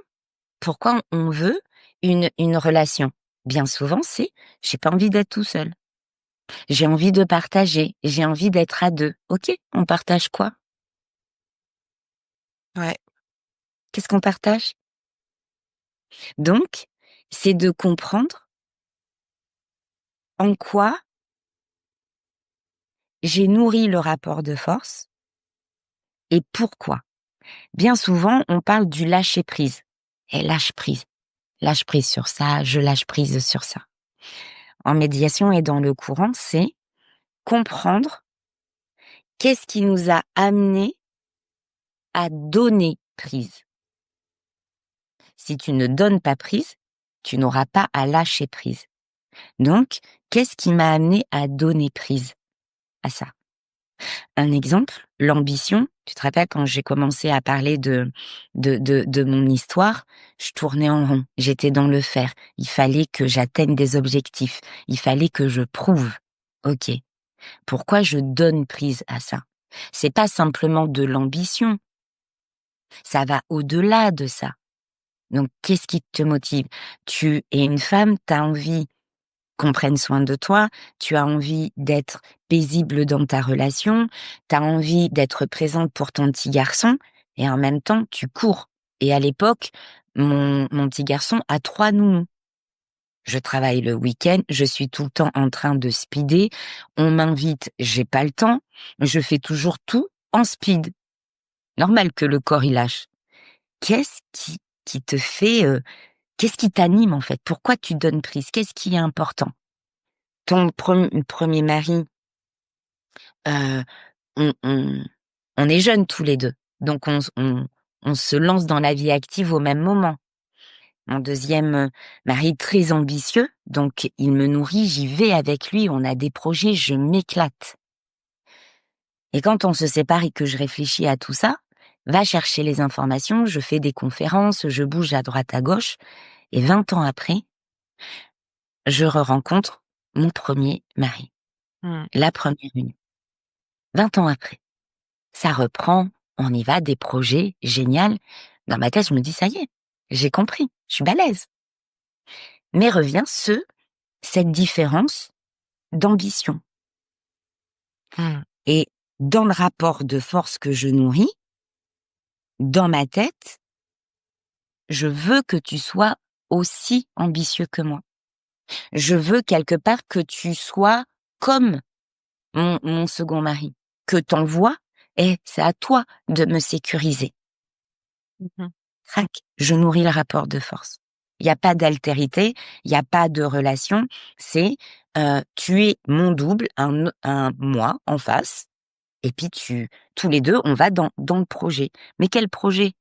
A: Pourquoi on veut une relation? Bien souvent, c'est: j'ai pas envie d'être tout seul. J'ai envie de partager, j'ai envie d'être à 2. OK, on partage quoi?
B: Ouais.
A: Qu'est-ce qu'on partage? Donc, c'est de comprendre en quoi j'ai nourri le rapport de force et pourquoi. Bien souvent, on parle du lâcher prise. Et lâche prise. Lâche prise sur ça, je lâche prise sur ça. En médiation et dans le courant, c'est comprendre qu'est-ce qui nous a amené à donner prise. Si tu ne donnes pas prise, tu n'auras pas à lâcher prise. Donc, qu'est-ce qui m'a amené à donner prise à ça? Un exemple, l'ambition. Tu te rappelles quand j'ai commencé à parler de mon histoire, je tournais en rond, j'étais dans le faire. Il fallait que j'atteigne des objectifs, il fallait que je prouve. OK. Pourquoi je donne prise à ça? C'est pas simplement de l'ambition, ça va au-delà de ça. Donc, qu'est-ce qui te motive? Tu es une femme, tu as envie qu'on prenne soin de toi, tu as envie d'être paisible dans ta relation, tu as envie d'être présente pour ton petit garçon, et en même temps, tu cours. Et à l'époque, mon petit garçon a 3 nounous. Je travaille le week-end, je suis tout le temps en train de speeder, on m'invite, j'ai pas le temps, je fais toujours tout en speed. Normal que le corps, il lâche. Qu'est-ce qui te fait, qu'est-ce qui t'anime en fait? Pourquoi tu donnes prise? Qu'est-ce qui est important? Ton premier mari, heu, on est jeunes tous les 2, donc on se lance dans la vie active au même moment. Mon deuxième mari, très ambitieux, donc il me nourrit, j'y vais avec lui, on a des projets, je m'éclate. Et quand on se sépare et que je réfléchis à tout ça, va chercher les informations, je fais des conférences, je bouge à droite à gauche, et 20 ans après, je rencontre mon premier mari,
B: Mmh.
A: la première union. 20 ans après. Ça reprend, on y va, des projets, génial. Dans ma tête, je me dis: «Ça y est, j'ai compris, je suis balèze». Mais revient cette différence d'ambition.
B: Mmh.
A: Et dans le rapport de force que je nourris, dans ma tête, je veux que tu sois aussi ambitieux que moi. Je veux quelque part que tu sois comme mon second mari, que t'envoies et c'est à toi de me sécuriser.
B: Mmh.
A: Crac, je nourris le rapport de force. Il y a pas d'altérité, il y a pas de relation, c'est, tu es mon double, un moi en face, et puis tous les 2, on va dans le projet. Mais quel projet?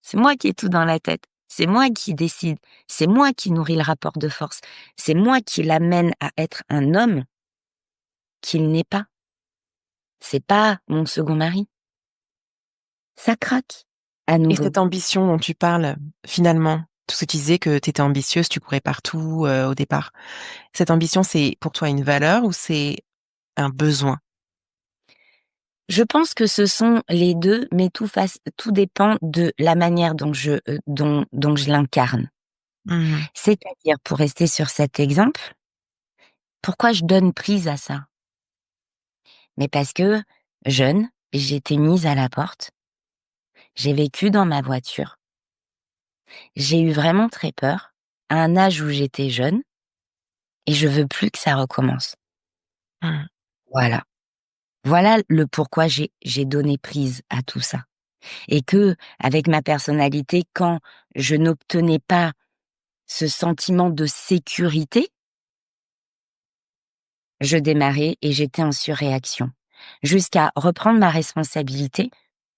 A: C'est moi qui ai tout dans la tête. C'est moi qui décide. C'est moi qui nourris le rapport de force. C'est moi qui l'amène à être un homme qu'il n'est pas. C'est pas mon second mari. Ça craque, à
B: Et
A: nouveau.
B: cette ambition dont tu parles, finalement, tout ce que tu disais que tu étais ambitieuse, tu courais partout, au départ. Cette ambition, c'est pour toi une valeur ou c'est un besoin?
A: Je pense que ce sont les 2, mais tout dépend de la manière dont dont je l'incarne.
B: Mmh.
A: C'est-à-dire, pour rester sur cet exemple, Pourquoi je donne prise à ça? Mais parce que, jeune, j'étais mise à la porte. J'ai vécu dans ma voiture. J'ai eu vraiment très peur, à un âge où j'étais jeune, et je veux plus que ça recommence.
B: Mmh.
A: Voilà. Voilà le pourquoi j'ai donné prise à tout ça. Et que, avec ma personnalité, quand je n'obtenais pas ce sentiment de sécurité, je démarrais et j'étais en surréaction. Jusqu'à reprendre ma responsabilité,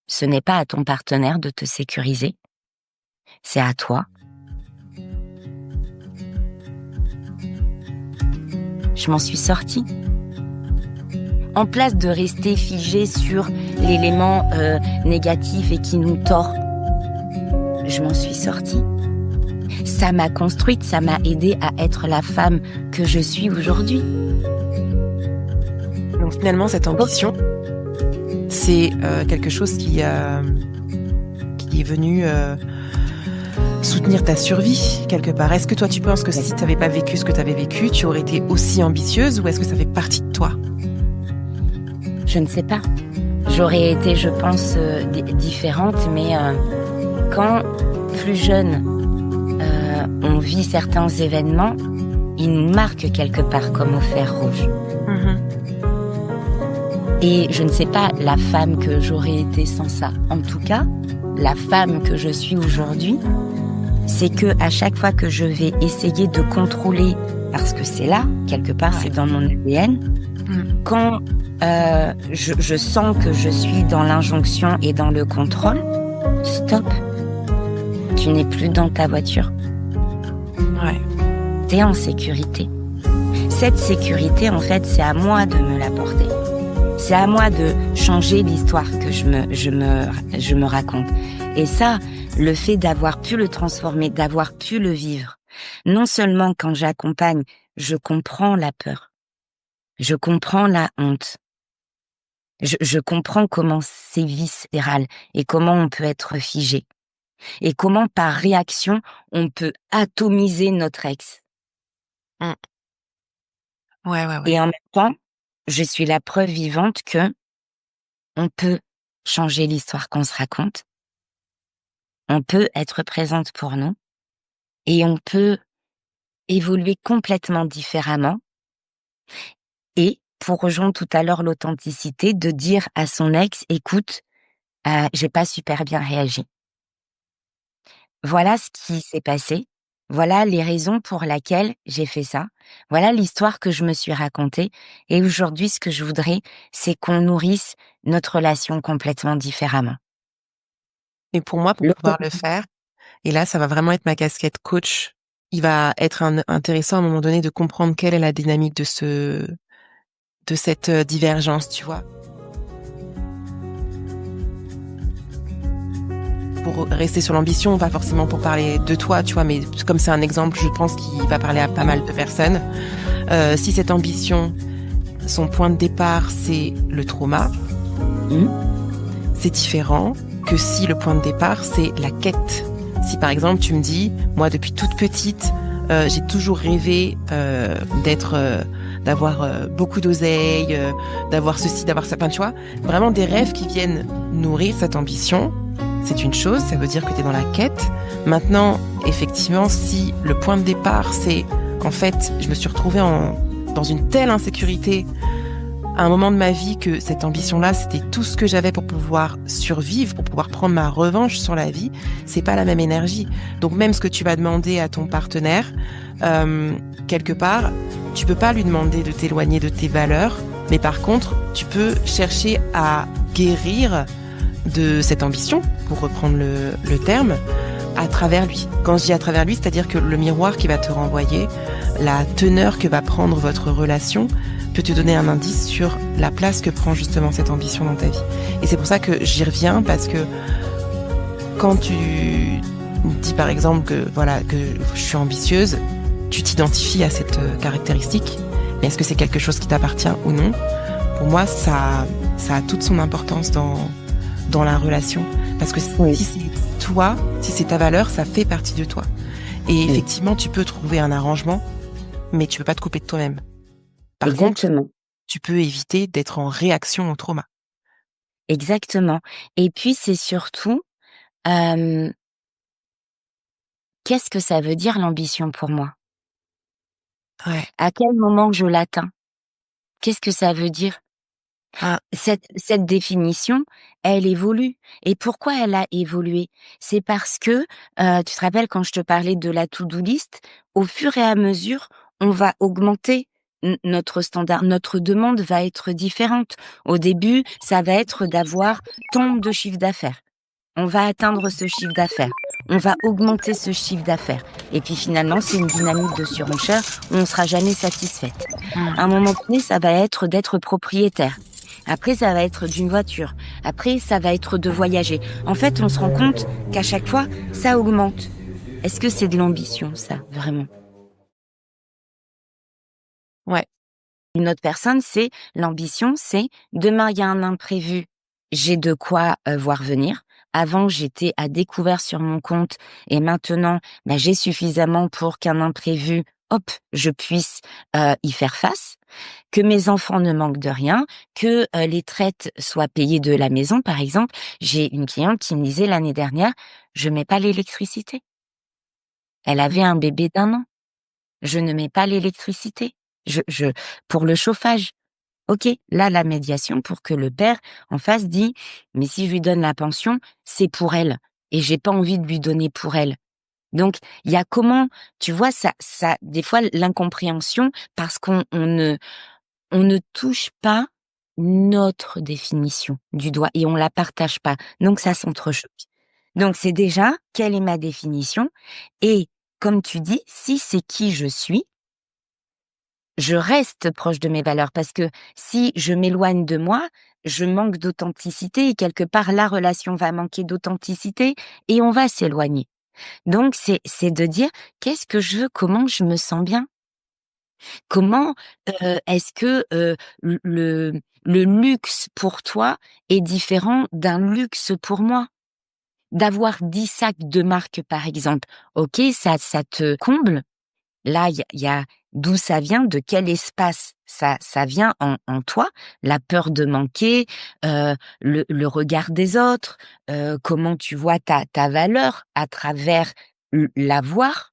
A: ce n'est pas à ton partenaire de te sécuriser, c'est à toi. Je m'en suis sortie. En place de rester figée sur l'élément négatif et qui nous tord, je m'en suis sortie. Ça m'a construite, ça m'a aidée à être la femme que je suis aujourd'hui.
B: Donc finalement, cette ambition, c'est quelque chose qui est venu soutenir ta survie quelque part. Est-ce que toi, tu penses que si tu n'avais pas vécu ce que tu avais vécu, tu aurais été aussi ambitieuse, ou est-ce que ça fait partie de toi?
A: Je ne sais pas. J'aurais été, je pense, différente, mais quand plus jeune, on vit certains événements, ils nous marquent quelque part comme au fer rouge.
B: Mmh.
A: Et je ne sais pas la femme que j'aurais été sans ça. En tout cas, la femme que je suis aujourd'hui, c'est que à chaque fois que je vais essayer de contrôler, parce que c'est là, quelque part, c'est dans mon ADN, quand je sens que je suis dans l'injonction et dans le contrôle, stop. Tu n'es plus dans ta voiture.
B: Ouais.
A: T'es en sécurité. Cette sécurité, en fait, c'est à moi de me l'apporter. C'est à moi de changer l'histoire que je me raconte. Et ça, le fait d'avoir pu le transformer, d'avoir pu le vivre, non seulement quand j'accompagne, je comprends la peur, je comprends la honte, je comprends comment c'est viscéral et comment on peut être figé. Et comment, par réaction, on peut atomiser notre ex.
B: Mmh. Ouais.
A: Et en même temps, je suis la preuve vivante que on peut changer l'histoire qu'on se raconte, on peut être présente pour nous, et on peut évoluer complètement différemment. Et, pour rejoindre tout à l'heure l'authenticité, de dire à son ex, écoute, j'ai pas super bien réagi. Voilà ce qui s'est passé. Voilà les raisons pour lesquelles j'ai fait ça. Voilà l'histoire que je me suis racontée. Et aujourd'hui, ce que je voudrais, c'est qu'on nourrisse notre relation complètement différemment.
B: Et pour moi, pour pouvoir le faire, et là, ça va vraiment être ma casquette coach, il va être intéressant à un moment donné de comprendre quelle est la dynamique de cette divergence, tu vois. Pour rester sur l'ambition, pas forcément pour parler de toi, tu vois, mais comme c'est un exemple, je pense qu'il va parler à pas mal de personnes. Si cette ambition, son point de départ, c'est le trauma, c'est différent que si le point de départ, c'est la quête. Si par exemple, tu me dis, moi, depuis toute petite, j'ai toujours rêvé d'avoir beaucoup d'oseille, d'avoir ceci, d'avoir ça, enfin, tu vois, vraiment des rêves qui viennent nourrir cette ambition. C'est une chose, ça veut dire que tu es dans la quête. Maintenant, effectivement, si le point de départ, c'est en fait, je me suis retrouvée dans une telle insécurité à un moment de ma vie que cette ambition-là, c'était tout ce que j'avais pour pouvoir survivre, pour pouvoir prendre ma revanche sur la vie, c'est pas la même énergie. Donc même ce que tu vas demander à ton partenaire, quelque part, tu peux pas lui demander de t'éloigner de tes valeurs, mais par contre, tu peux chercher à guérir de cette ambition, pour reprendre le terme, à travers lui. Quand je dis à travers lui, c'est-à-dire que le miroir qui va te renvoyer, la teneur que va prendre votre relation, peut te donner un indice sur la place que prend justement cette ambition dans ta vie. Et c'est pour ça que j'y reviens, parce que quand tu dis par exemple que je suis ambitieuse, tu t'identifies à cette caractéristique, mais est-ce que c'est quelque chose qui t'appartient ou non? Pour moi, ça a toute son importance dans la relation, parce que si c'est toi, si c'est ta valeur, ça fait partie de toi. Et effectivement, tu peux trouver un arrangement, mais tu peux pas te couper de toi-même. Par contre,
A: Exactement,
B: tu peux éviter d'être en réaction au trauma.
A: exactement. Et puis c'est surtout, hem, qu'est-ce que ça veut dire l'ambition pour moi?
B: Ouais.
A: À quel moment je l'atteins? Qu'est-ce que ça veut dire?
B: Ah,
A: Cette définition, elle évolue. Et pourquoi elle a évolué? C'est parce que, tu te rappelles quand je te parlais de la to-do list, au fur et à mesure, on va augmenter notre standard, notre demande va être différente. Au début, ça va être d'avoir tant de chiffre d'affaires. On va atteindre ce chiffre d'affaires. On va augmenter ce chiffre d'affaires. Et puis finalement, c'est une dynamique de surenchère où on ne sera jamais satisfaite. À un moment donné, ça va être d'être propriétaire. Après, ça va être d'une voiture. Après, ça va être de voyager. En fait, on se rend compte qu'à chaque fois, ça augmente. Est-ce que c'est de l'ambition, ça, vraiment?
B: ouais.
A: Une autre personne, c'est l'ambition, c'est demain, il y a un imprévu, j'ai de quoi voir venir. Avant, j'étais à découvert sur mon compte et maintenant, j'ai suffisamment pour qu'un imprévu, hop, je puisse y faire face. Que mes enfants ne manquent de rien, que les traites soient payées de la maison, par exemple. J'ai une cliente qui me disait l'année dernière, je mets pas l'électricité. Elle avait un bébé d'1 an. Je ne mets pas l'électricité. Pour le chauffage. OK, là, la médiation pour que le père en face dit: «Mais si je lui donne la pension, c'est pour elle et j'ai pas envie de lui donner pour elle». Donc il y a comment tu vois ça des fois l'incompréhension parce qu'on ne touche pas notre définition du doigt et on la partage pas. Donc ça s'entrechoque. Donc c'est déjà, quelle est ma définition? Et comme tu dis, si c'est qui je suis, je reste proche de mes valeurs parce que si je m'éloigne de moi, je manque d'authenticité et quelque part la relation va manquer d'authenticité et on va s'éloigner. Donc c'est de dire: «Qu'est-ce que je veux? Comment je me sens bien?» Comment, est-ce que, le luxe pour toi est différent d'un luxe pour moi? D'avoir 10 sacs de marque, par exemple, OK, ça te comble. Là, il y a d'où ça vient, de quel espace ça vient en toi? La peur de manquer, le regard des autres, comment tu vois ta valeur à travers l'avoir?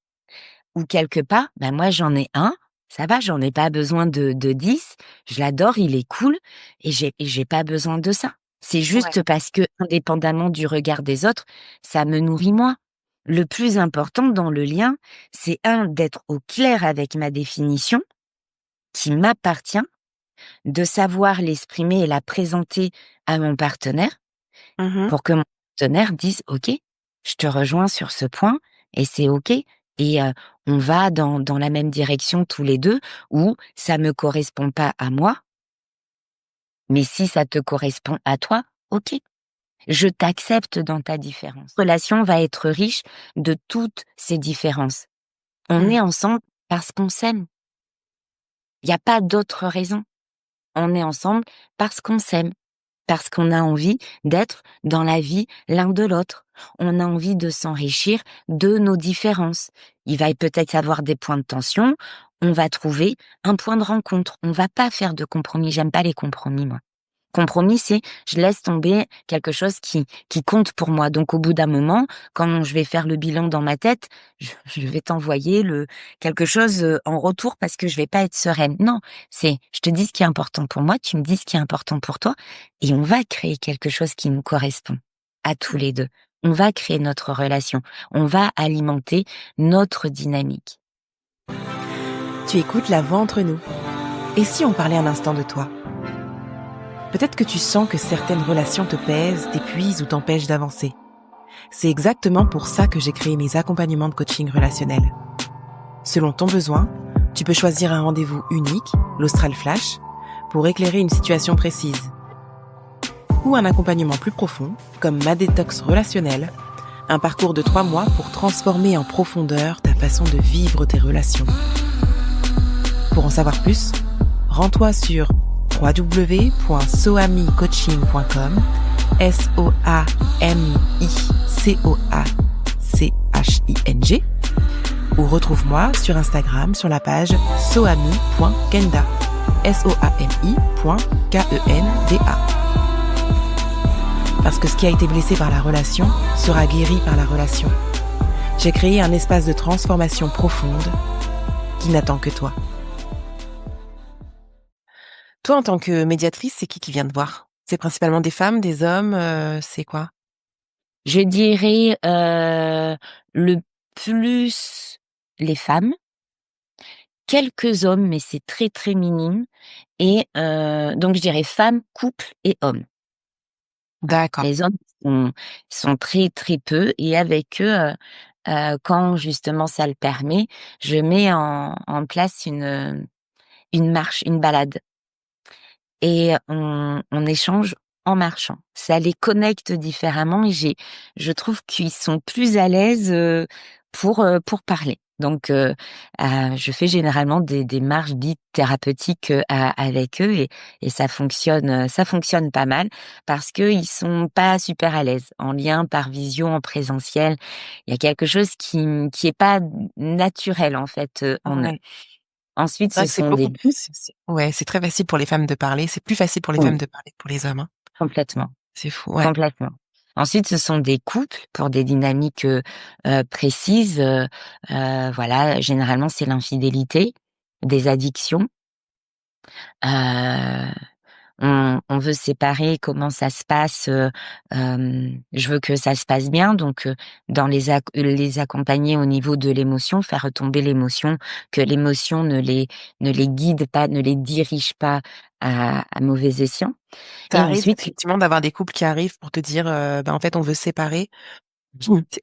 A: Ou quelque part, moi j'en ai un, ça va, j'en ai pas besoin de 10, je l'adore, il est cool et j'ai pas besoin de ça. C'est
B: Ouais.
A: juste parce que, indépendamment du regard des autres, ça me nourrit moi. Le plus important dans le lien, c'est d'être au clair avec ma définition, qui m'appartient, de savoir l'exprimer et la présenter à mon partenaire
B: Mmh.
A: pour que mon partenaire dise: «OK, je te rejoins sur ce point et c'est OK et on va dans la même direction tous les 2 ou ça me correspond pas à moi, mais si ça te correspond à toi, OK. Je t'accepte dans ta différence». La relation va être riche de toutes ces différences. On
B: Mmh.
A: est ensemble parce qu'on s'aime. Il y a pas d'autre raison. On est ensemble parce qu'on s'aime. Parce qu'on a envie d'être dans la vie l'un de l'autre. On a envie de s'enrichir de nos différences. Il va peut-être y avoir des points de tension, on va trouver un point de rencontre. On va pas faire de compromis, j'aime pas les compromis moi. Compromis, c'est je laisse tomber quelque chose qui compte pour moi. Donc au bout d'un moment, quand je vais faire le bilan dans ma tête, je vais t'envoyer quelque chose en retour parce que je vais pas être sereine. Non, c'est je te dis ce qui est important pour moi, tu me dis ce qui est important pour toi et on va créer quelque chose qui nous correspond à tous les deux. On va créer notre relation, on va alimenter notre dynamique.
C: Tu écoutes La Voix entre nous. Et si on parlait un instant de toi? Peut-être que tu sens que certaines relations te pèsent, t'épuisent ou t'empêchent d'avancer. C'est exactement pour ça que j'ai créé mes accompagnements de coaching relationnel. Selon ton besoin, tu peux choisir un rendez-vous unique, l'Austral Flash, pour éclairer une situation précise. Ou un accompagnement plus profond, comme ma détox relationnelle, un parcours de 3 mois pour transformer en profondeur ta façon de vivre tes relations. Pour en savoir plus, rends-toi sur www.soamicoaching.com, SOAMICOACHING, ou retrouve-moi sur Instagram sur la page soami.kenda. soami.kenda. Parce que ce qui a été blessé par la relation sera guéri par la relation. J'ai créé un espace de transformation profonde qui n'attend que toi. Toi, en tant que médiatrice, c'est qui vient te voir? C'est principalement des femmes, des hommes, c'est quoi?
A: Je dirais le plus les femmes, quelques hommes, mais c'est très, très minime et donc je dirais femmes, couple et hommes.
C: D'accord.
A: Les hommes sont très, très peu et avec eux, quand justement ça le permet, je mets en place une marche, une balade et on échange en marchant. Ça les connecte différemment et je trouve qu'ils sont plus à l'aise, pour parler. Donc je fais généralement des marches dites thérapeutiques, avec eux et ça fonctionne pas mal parce qu'ils sont pas super à l'aise en lien par visio, en présentiel. Il y a quelque chose qui est pas naturel en fait, en eux.
C: Ouais.
A: Ensuite,
C: C'est vrai
A: ce
C: que c'est
A: sont des
C: beaucoup plus ouais, c'est très facile pour les femmes de parler. C'est plus facile pour les femmes
A: oui,
C: de parler que pour les hommes, hein.
A: complètement.
C: C'est fou, ouais.
A: Complètement. Ensuite, ce sont des couples pour des dynamiques, précises, voilà, généralement, c'est l'infidélité, des addictions. Heu, on veut se séparer, comment ça se passe? Je veux que ça se passe bien, donc dans les accompagner au niveau de l'émotion, faire retomber l'émotion, que l'émotion ne les guide pas, ne les dirige pas à mauvais escient
C: Ça
A: et
C: arrive
A: ensuite
C: effectivement d'avoir des couples qui arrivent pour te dire, bah, en fait, on veut se séparer.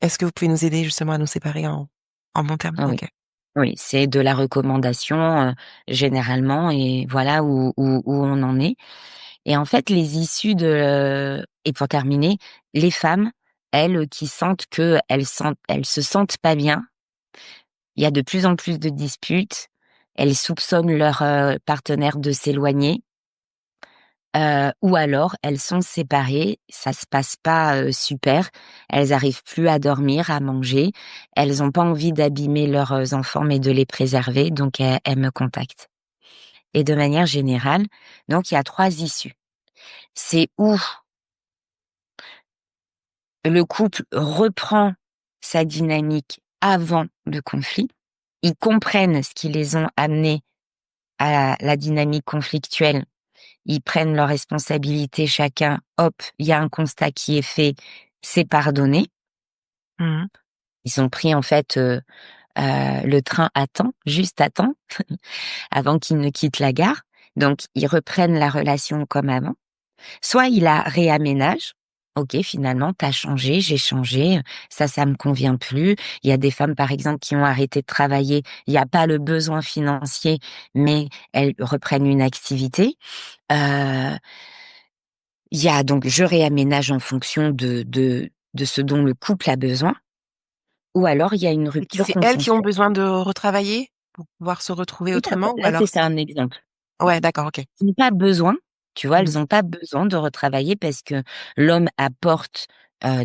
C: Est-ce que vous pouvez nous aider justement à nous séparer en bons termes?
A: oui.
C: OK.
A: Oui, c'est de la recommandation, généralement et voilà où on en est et en fait, les issues et pour terminer, les femmes, elles, qui sentent elles se sentent pas bien, il y a de plus en plus de disputes, elles soupçonnent leur, partenaire de s'éloigner. Ou alors elles sont séparées, ça se passe pas, super, elles arrivent plus à dormir, à manger, elles ont pas envie d'abîmer leurs, enfants, mais de les préserver, donc elles me contactent et de manière générale, donc il y a 3 issues. C'est où le couple reprend sa dynamique avant le conflit, ils comprennent ce qui les ont amenés à la dynamique conflictuelle. Ils prennent leurs responsabilités chacun, hop, il y a un constat qui est fait, c'est pardonné.
C: Mmh.
A: Ils ont pris en fait, le train à temps, juste à temps, avant qu'ils ne quittent la gare. Donc ils reprennent la relation comme avant. Soit il la réaménage. OK, finalement, tu as changé, j'ai changé, ça me convient plus. Il y a des femmes, par exemple, qui ont arrêté de travailler. Il y a pas le besoin financier, mais elles reprennent une activité. Heu Il y a donc je réaménage en fonction de ce dont le couple a besoin ou alors il y a une rupture
C: C'est elles qui ont
A: consensuelle.
C: besoin de retravailler pour pouvoir se retrouver
A: Tout à fait.
C: autrement ou
A: Là,
C: alors
A: c'était
C: c'est
A: un exemple.
C: ouais, d'accord, OK.
A: Elles ont pas besoin, tu vois?
C: Mmh.
A: Elles ont pas besoin de retravailler parce que l'homme apporte,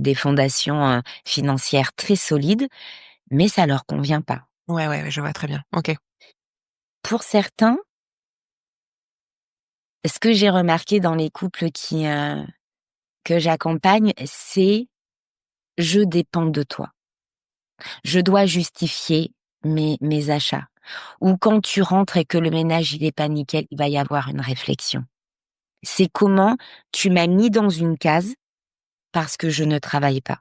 A: des fondations, financières très solides, mais ça leur convient pas.
C: Ouais, ouais, ouais, je vois très bien. OK.
A: Pour certains, ce que j'ai remarqué dans les couples que j'accompagne, c'est: «Je dépends de toi. Je dois justifier mes achats». Ou quand tu rentres et que le ménage il est pas nickel, il va y avoir une réflexion. C'est comment tu m'as mis dans une case parce que je ne travaille pas.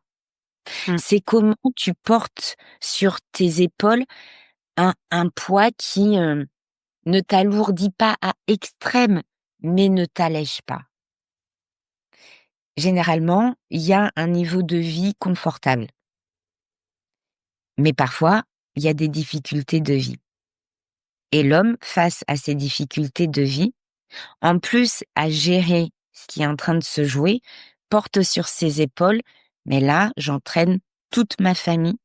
C: Mmh.
A: C'est comment tu portes sur tes épaules un poids qui, ne t'alourdit pas à extrême, mais ne t'allège pas. Généralement, il y a un niveau de vie confortable, mais parfois, il y a des difficultés de vie et l'homme, face à ces difficultés de vie, en plus à gérer ce qui est en train de se jouer, porte sur ses épaules, mais là, j'entraîne toute ma famille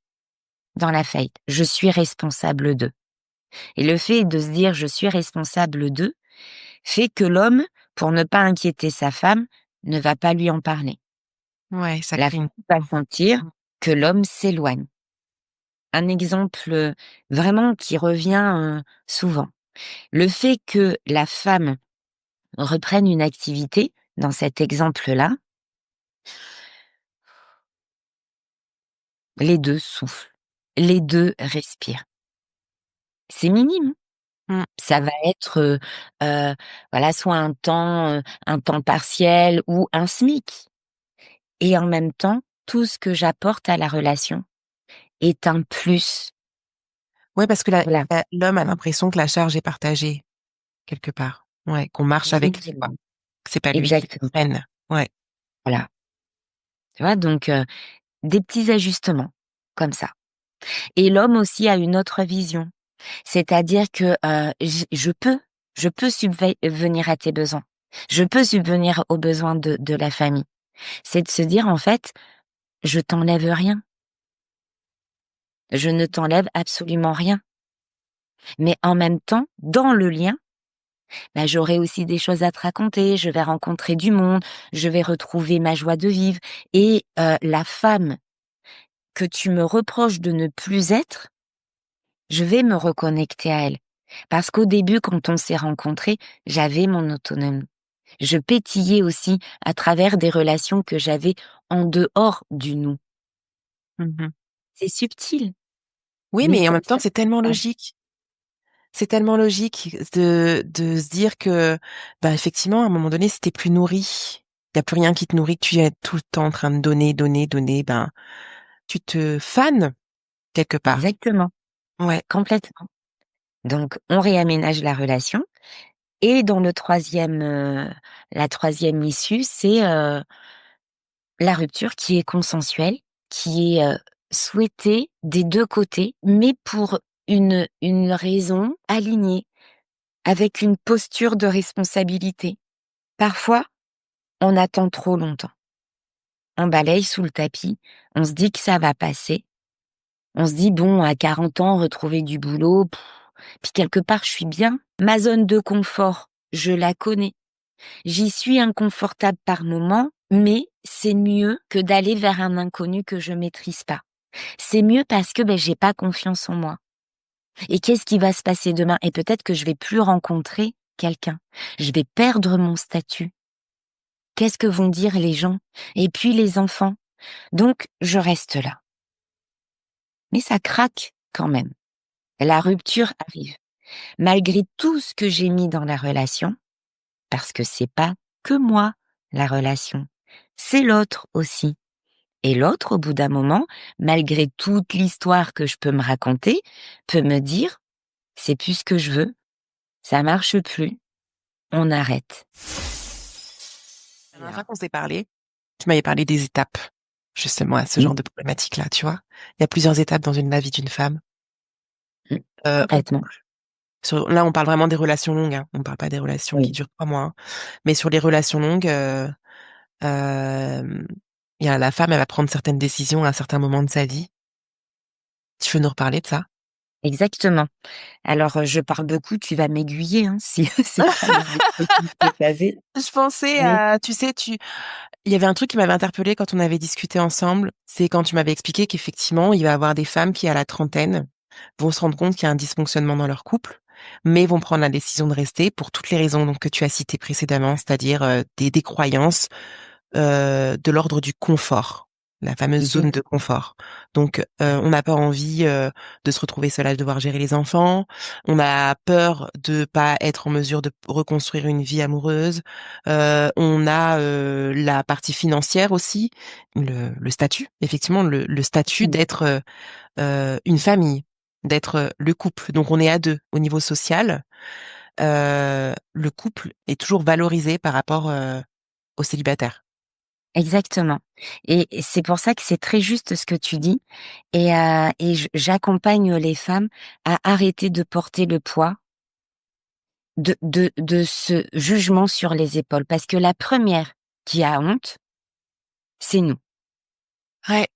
A: dans la faillite. Je suis responsable d'eux. Et le fait de se dire je suis responsable d'eux fait que l'homme, pour ne pas inquiéter sa femme, ne va pas lui en parler.
C: Ouais, ça
A: La
C: crée
A: femme
C: une
A: va sentir
C: mmh.
A: que l'homme s'éloigne. Un exemple vraiment qui revient souvent. Le fait que la femme reprenne une activité, dans cet exemple-là, les 2 soufflent, les 2 respirent. C'est minime.
B: Mmh.
A: Ça va être, voilà, soit un temps partiel ou un SMIC et en même temps, tout ce que j'apporte à la relation est un plus.
B: Ouais, parce que
A: Voilà,
B: l'homme a l'impression que la charge est partagée, quelque part. Ouais, qu'on marche avec lui, quoi.
A: exactement,
B: Que c'est pas lui qui
A: exactement,
B: freine. Ouais.
A: voilà. Tu vois? Donc des petits ajustements comme ça et l'homme aussi a une autre vision. C'est-à-dire que, je peux subvenir à tes besoins. Je peux subvenir aux besoins de la famille. C'est de se dire en fait: «Je t'enlève rien, je ne t'enlève absolument rien». Mais en même temps, dans le lien, bah, j'aurai aussi des choses à te raconter, je vais rencontrer du monde, je vais retrouver ma joie de vivre et la femme que tu me reproches de ne plus être, je vais me reconnecter à elle. Parce qu'au début, quand on s'est rencontrés, j'avais mon autonomie. Je pétillais aussi à travers des relations que j'avais en dehors du nous.
B: Mmh.
A: C'est subtil,
B: Oui,
A: mais
B: mais en
A: ça
B: même temps,
A: ça
B: c'est tellement
A: ouais,
B: logique. C'est tellement logique de se dire que, bah, effectivement, à un moment donné, si tu plus nourri, il y a plus rien qui te nourrit, que tu es tout le temps en train de donner, donner, donner, ben, tu te fanes quelque part.
A: exactement,
B: Ouais.
A: complètement. Donc on réaménage la relation et dans la troisième issue, c'est, la rupture qui est consensuelle, qui est, souhaitée des 2 côtés, mais pour une raison alignée, avec une posture de responsabilité. Parfois, on attend trop longtemps. On balaye sous le tapis, on se dit que ça va passer. On se dit: «Bon, à 40 ans, retrouver du boulot, puis quelque part, je suis bien. Ma zone de confort, je la connais. J'y suis inconfortable par moments, mais c'est mieux que d'aller vers un inconnu que je maîtrise pas. C'est mieux parce que, j'ai pas confiance en moi. Et qu'est-ce qui va se passer demain? Et peut-être que je vais plus rencontrer quelqu'un. Je vais perdre mon statut. Qu'est-ce que vont dire les gens? Et puis les enfants. Donc, je reste là. Mais ça craque quand même. La rupture arrive. Malgré tout ce que j'ai mis dans la relation, parce que c'est pas que moi, la relation. C'est l'autre aussi. Et l'autre, au bout d'un moment, malgré toute l'histoire que je peux me raconter, peut me dire: «C'est plus ce que je veux, ça marche plus, on arrête».
B: La dernière fois qu'on s'est parlé, tu m'avais parlé des étapes, justement, à ce
A: Mmh,
B: genre de problématique-là, tu vois? Il y a plusieurs étapes dans la vie d'une femme,
A: mmh,
B: en
A: complètement.
B: couple. Là, on parle vraiment des relations longues, hein. On parle pas des relations qui
A: Oui.
B: durent 3 mois, hein. Mais sur les relations longues, hem, il y a la femme, elle va prendre certaines décisions à un certain moment de sa vie. Tu veux nous reparler de ça?
A: Exactement. Alors, je parle beaucoup, tu vas m'aiguiller, hein, si c'est pas la réflexion que tu avais.
B: Je pensais
A: Mais
B: à tu sais, il y avait un truc qui m'avait interpellée quand on avait discuté ensemble, c'est quand tu m'avais expliqué qu'effectivement, il va y avoir des femmes qui, à la trentaine, vont se rendre compte qu'il y a un dysfonctionnement dans leur couple, mais vont prendre la décision de rester pour toutes les raisons donc que tu as citées précédemment, c'est-à-dire, des croyances, de l'ordre du confort, la fameuse zone de
A: exact
B: confort. Donc, on n'a pas envie, de se retrouver seul à devoir gérer les enfants. On a peur de pas être en mesure de reconstruire une vie amoureuse. On a, la partie financière aussi, le statut, effectivement, le statut
A: mmh,
B: d'être, une famille, d'être, le couple. Donc on est à 2 au niveau social. Le couple est toujours valorisé par rapport, aux célibataires.
A: exactement et c'est pour ça que c'est très juste ce que tu dis et j'accompagne les femmes à arrêter de porter le poids de ce jugement sur les épaules. Parce que la première qui a honte, c'est nous.
B: Ouais.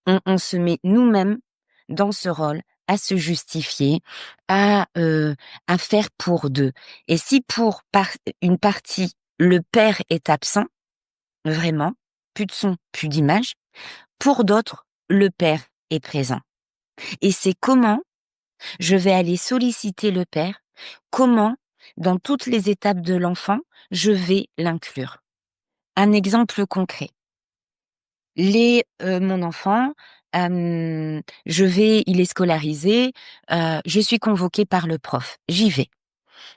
A: On se met nous-mêmes dans ce rôle, à se justifier, à faire pour 2 et si pour une partie, le père est absent, vraiment, plus de son, plus d'image, pour d'autres, le père est présent et c'est comment je vais aller solliciter le père Comment, dans toutes les étapes de l'enfant, je vais l'inclure? Un exemple concret. Mon enfant, il est scolarisé, je suis convoquée par le prof. J'y vais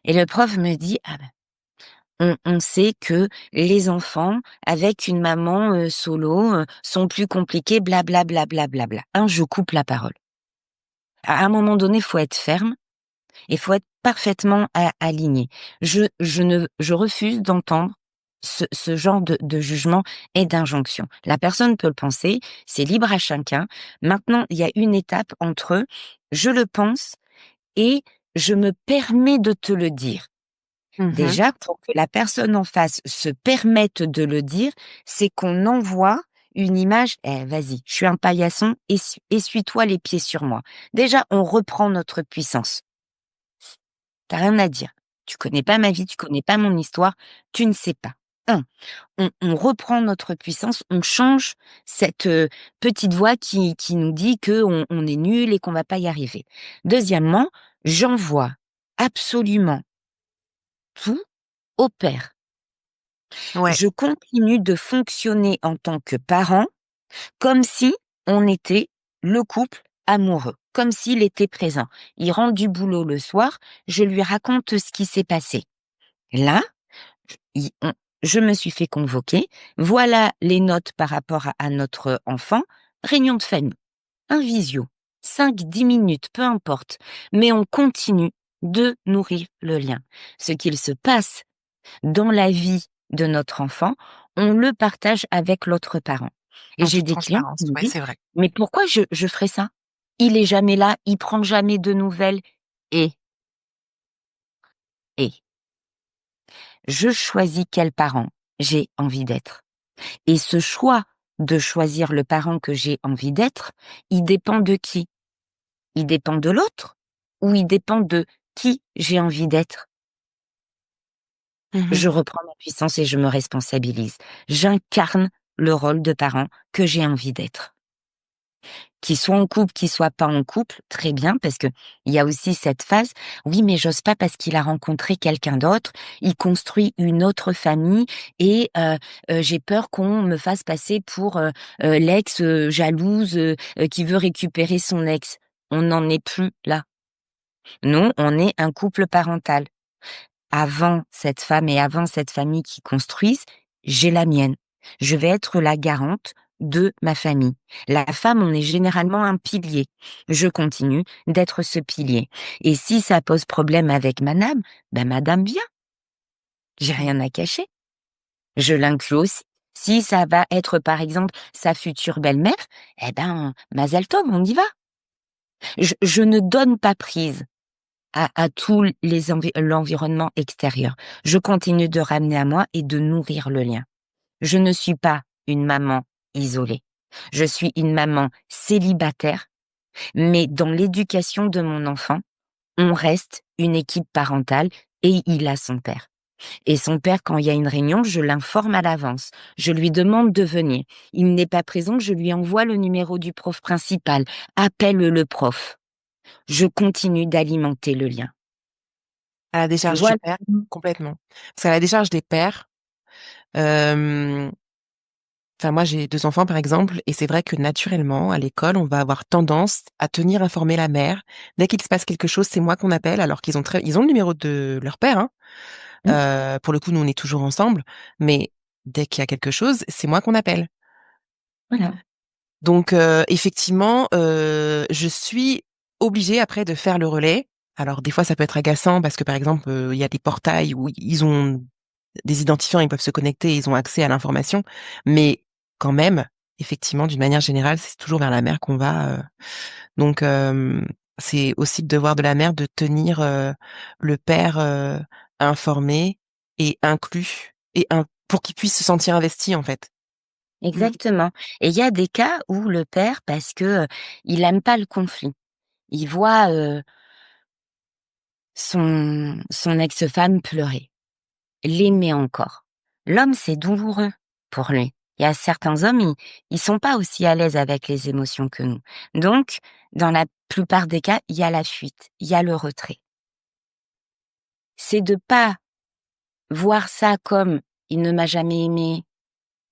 A: et le prof me dit: «Ah bah, on sait que les enfants avec une maman, solo, sont plus compliqués bla bla bla bla bla bla». Je coupe la parole. À un moment donné, faut être ferme et faut être parfaitement aligné. Je refuse d'entendre ce genre de jugement et d'injonction. La personne peut le penser, c'est libre à chacun. Maintenant, il y a une étape entre je le pense et je me permets de te le dire.
B: Mmh.
A: Déjà, pour que la personne en face se permette de le dire, c'est qu'on envoie une image: «Eh vas-y, je suis un paillasson, essuie-toi les pieds sur moi». Déjà, on reprend notre puissance. Tu rien à dire. Tu connais pas ma vie, tu connais pas mon histoire, tu ne sais pas. 1, on reprend notre puissance, on change cette, petite voix qui nous dit qu'on est nul et qu'on va pas y arriver. Deuxièmement, j'envoie absolument tout au père.
B: Ouais.
A: Je continue de fonctionner en tant que parent comme si on était le couple amoureux, comme s'il était présent. Il rentre du boulot le soir, je lui raconte ce qui s'est passé. Là, i on je me suis fait convoquer, voilà les notes par rapport à notre enfant, réunion de famille, un visio, 5-10 minutes, peu importe, mais on continue de nourrir le lien. Ce qu'il se passe dans la vie de notre enfant, on le partage avec l'autre parent. Et
B: En
A: j'ai
B: toute
A: des clients
B: transparence,
A: qui me
B: ouais,
A: disent:
B: c'est vrai.
A: «Mais pourquoi je ferais ça? Il est jamais là, il prend jamais de nouvelles». Et et je choisis quel parent j'ai envie d'être. Et ce choix de choisir le parent que j'ai envie d'être, il dépend de qui? Il dépend de l'autre? Ou il dépend de qui j'ai envie d'être?
B: Mmh.
A: Je reprends ma puissance et je me responsabilise. J'incarne le rôle de parent que j'ai envie d'être. Qu'il soit en couple, qu'il soit pas en couple, très bien, parce que il y a aussi cette phase: «Oui, mais j'ose pas parce qu'il a rencontré quelqu'un d'autre, il construit une autre famille et j'ai peur qu'on me fasse passer pour, l'ex, jalouse, qui veut récupérer son ex». On n'en est plus là. Nous, on est un couple parental. Avant cette femme et avant cette famille qui construisent, j'ai la mienne. Je vais être la garante de ma famille. La femme, on est généralement un pilier. Je continue d'être ce pilier. Et si ça pose problème avec madame, ben madame vient. J'ai rien à cacher. Je l'inclus aussi. Si ça va être, par exemple, sa future belle-mère, eh ben, mazel tov, on y va. Je ne donne pas prise à tout l'environnement extérieur. Je continue de ramener à moi et de nourrir le lien. Je ne suis pas une maman isolée. Je suis une maman célibataire, mais dans l'éducation de mon enfant, on reste une équipe parentale et il a son père. Et son père, quand il y a une réunion, je l'informe à l'avance. Je lui demande de venir. Il n'est pas présent, je lui envoie le numéro du prof principal. Appelle le prof. Je continue d'alimenter le lien.
B: À la décharge du
A: Voilà.
B: père, complètement. Parce qu'à la décharge des pères, hem, enfin moi j'ai 2 enfants par exemple et c'est vrai que naturellement à l'école, on va avoir tendance à tenir informer la mère. Dès qu'il se passe quelque chose, c'est moi qu'on appelle alors ils ont le numéro de leur père, hein.
A: Mmh,
B: Pour le coup, nous on est toujours ensemble, mais dès qu'il y a quelque chose, c'est moi qu'on appelle.
A: voilà.
B: Donc effectivement, je suis obligée après de faire le relais. Alors des fois ça peut être agaçant parce que par exemple, il y a des portails où ils ont des identifiants, ils peuvent se connecter, ils ont accès à l'information. Mais quand même, effectivement, d'une manière générale, c'est toujours vers la mère qu'on va, donc c'est aussi le devoir de la mère de tenir, le père, informé et inclus et in pour qu'il puisse se sentir investi, en fait. Mmh.
A: Exactement. Et il y a des cas où le père, parce que, il aime pas le conflit. Il voit, son ex-femme pleurer, l'aimer encore. L'homme, c'est douloureux pour lui. Il y a certains hommes, ils sont pas aussi à l'aise avec les émotions que nous. Donc, dans la plupart des cas, il y a la fuite, il y a le retrait. c'est de pas voir ça comme il ne m'a jamais aimé.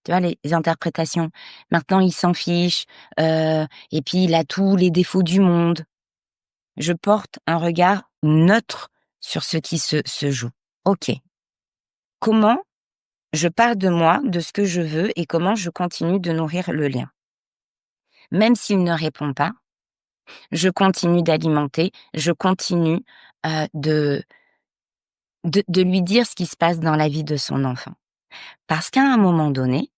A: Tu vois, les interprétations. Maintenant, il s'en fiche, et puis il a tous les défauts du monde. Je porte un regard neutre sur ce qui se joue. Ok. Comment je pars de moi, de ce que je veux, et comment je continue de nourrir le lien. Même s'il ne répond pas, je continue d'alimenter, je continue de lui dire ce qui se passe dans la vie de son enfant. Parce qu'à un moment donné,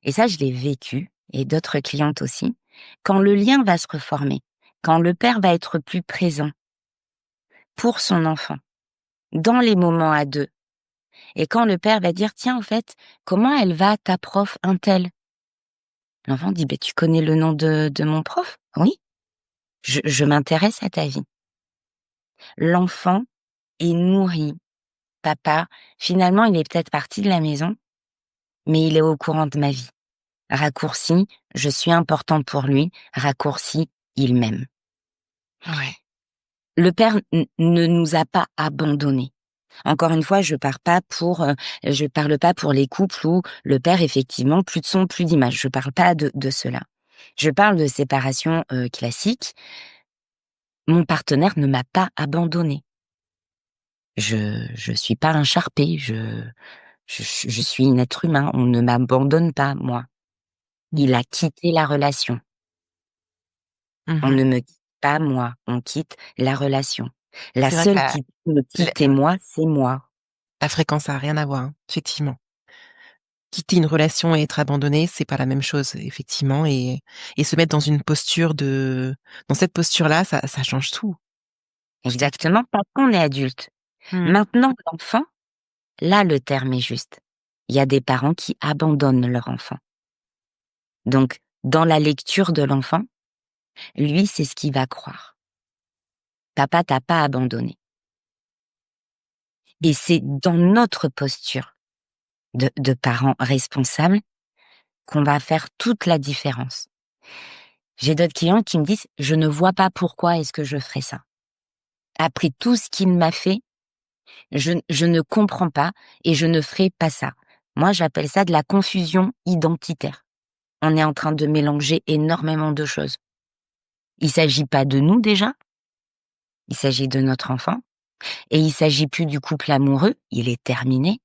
A: et ça je l'ai vécu, et d'autres clientes aussi, quand le lien va se reformer, quand le père va être plus présent pour son enfant, dans les moments à deux, et quand le père va dire « Tiens, en fait, comment elle va ta prof untel ?» L'enfant dit « Ben, tu connais le nom de mon prof ?» « Oui, je m'intéresse à ta vie. » L'enfant est nourri. Papa, finalement, il est peut-être parti de la maison, mais il est au courant de ma vie. Raccourci, je suis important pour lui. Raccourci, il m'aime.
B: Ouais.
A: Le père ne nous a pas abandonnés. Encore une fois, je parle pas pour les couples où le père, effectivement, plus de son, plus d'image. Je parle pas de cela. Je parle de séparation classique. Mon partenaire ne m'a pas abandonnée. Je suis pas un charpé. Je suis un être humain. On ne m'abandonne pas, moi. Il a quitté la relation. On
B: Mmh.
A: ne me quitte pas, moi. On quitte la relation. La
B: C'est vrai que
A: seule qui peut me
B: la
A: quitter, moi, c'est moi.
B: la fréquence a rien à voir, hein, effectivement. Quitter une relation et être abandonné, c'est pas la même chose, effectivement, et se mettre dans cette posture-là, ça change tout, tout à fait.
A: Exactement, parce qu'on est adulte.
B: Mmh.
A: Maintenant, l'enfant, là, le terme est juste. Il y a des parents qui abandonnent leur enfant. Donc, dans la lecture de l'enfant, lui, c'est ce qu'il va croire. Papa t'a pas abandonné. Et c'est dans notre posture de parents responsables qu'on va faire toute la différence. J'ai d'autres clients qui me disent, je ne vois pas pourquoi est-ce que je ferais ça. Après tout ce qu'il m'a fait, je ne comprends pas et je ne ferai pas ça. Moi, j'appelle ça de la confusion identitaire. On est en train de mélanger énormément de choses. Il s'agit pas de nous déjà, il s'agit de notre enfant, et il s'agit plus du couple amoureux, il est terminé.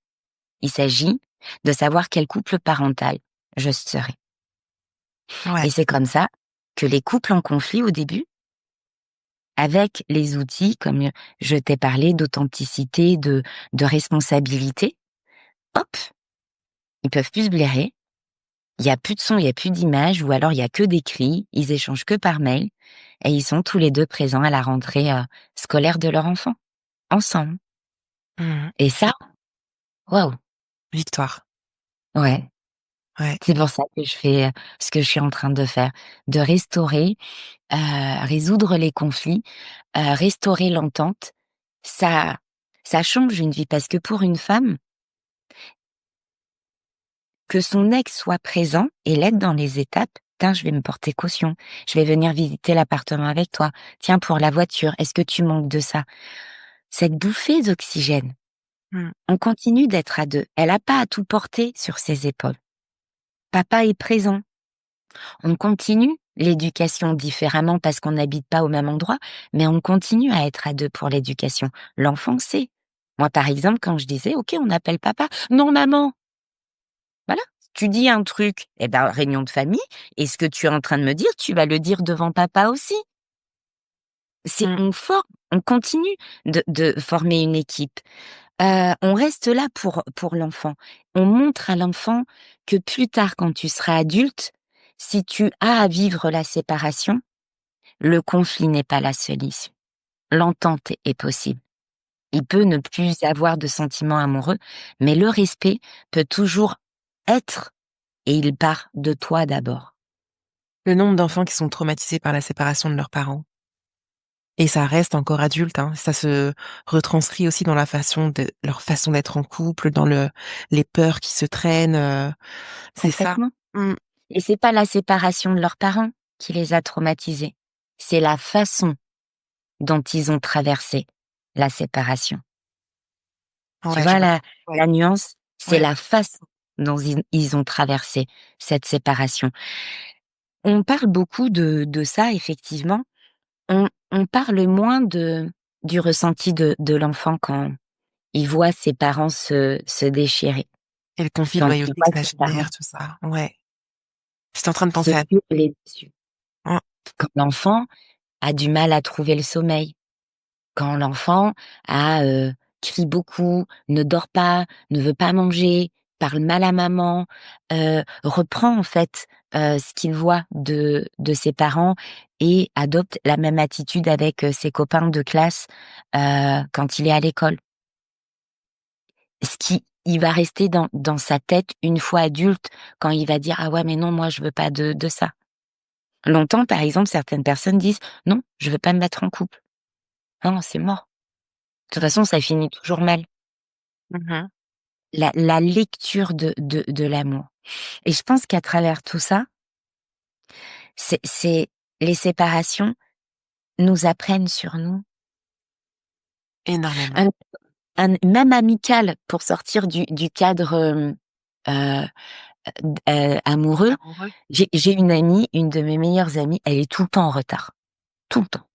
A: Il s'agit de savoir quel couple parental je serai.
B: Ouais.
A: Et c'est comme ça que les couples en conflit au début, avec les outils comme je t'ai parlé d'authenticité, de responsabilité, hop, ils peuvent plus se blairer. Il y a plus de son, il y a plus d'image, ou alors il y a que des cris, ils échangent que par mail, et ils sont tous les deux présents à la rentrée scolaire de leur enfant, ensemble.
B: Mmh.
A: Et ça, waouh,
B: Victoire.
A: ouais.
B: Ouais.
A: C'est pour ça que je fais ce que je suis en train de faire, de restaurer, résoudre les conflits, restaurer l'entente. Ça, ça change une vie parce que pour une femme, que son ex soit présent et l'aide dans les étapes. Tiens, je vais me porter caution. Je vais venir visiter l'appartement avec toi. Tiens, pour la voiture, est-ce que tu manques de ça? Cette bouffée d'oxygène,
B: Mmh.
A: on continue d'être à deux. Elle n'a pas à tout porter sur ses épaules. Papa est présent. On continue l'éducation différemment parce qu'on n'habite pas au même endroit, mais on continue à être à deux pour l'éducation. L'enfant sait. Moi, par exemple, quand je disais, OK, on appelle papa. Non, maman. Voilà. Tu dis un truc, eh ben, réunion de famille, et ce que tu es en train de me dire, tu vas le dire devant papa aussi.
B: Mmh.
A: On continue de former une équipe. On reste là pour l'enfant. On montre à l'enfant que plus tard, quand tu seras adulte, si tu as à vivre la séparation, le conflit n'est pas la seule issue. L'entente est possible. Il peut ne plus avoir de sentiments amoureux, mais le respect peut toujours être, et il part de toi d'abord.
B: Le nombre d'enfants qui sont traumatisés par la séparation de leurs parents, et ça reste encore adulte, hein. Ça se retranscrit aussi dans leur façon d'être en couple, dans les peurs qui se traînent, c'est ça.
A: Complètement.
B: Mmh.
A: Et c'est pas la séparation de leurs parents qui les a traumatisés. C'est la façon dont ils ont traversé la séparation. Tu
B: Ouais, je
A: vois
B: vois.
A: la
B: Ouais,
A: la nuance? C'est
B: ouais.
A: la façon dont ils ont traversé cette séparation. On parle beaucoup de ça effectivement. On parle moins du ressenti de l'enfant quand il voit ses parents se déchirer,
B: Et le conflit de
A: quand il
B: loyauté que
A: voit
B: ça
A: ses parents
B: génère, tout ça. Ouais. J'étais en train de
A: se
B: penser à
A: hurler dessus,
B: mmh,
A: quand l'enfant a du mal à trouver le sommeil, quand l'enfant crie beaucoup, ne dort pas, ne veut pas manger, parle mal à maman, reprend en fait, ce qu'il voit de ses parents et adopte la même attitude avec, ses copains de classe, quand il est à l'école. Ce qui il va rester dans sa tête une fois adulte quand il va dire: «Ah ouais, mais non, moi je veux pas de ça». Longtemps, par exemple, certaines personnes disent: «Non, je veux pas me mettre en couple». Non, c'est mort. De toute façon, ça finit toujours mal.
B: mmh
A: La lecture de l'amour et je pense qu'à travers tout ça, c'est les séparations nous apprennent sur nous.
B: énormément.
A: Un même amical pour sortir du cadre, heu amoureux.
B: Amoureux?
A: J'ai une amie, une de mes meilleures amies, elle est tout le temps en retard, tout le temps.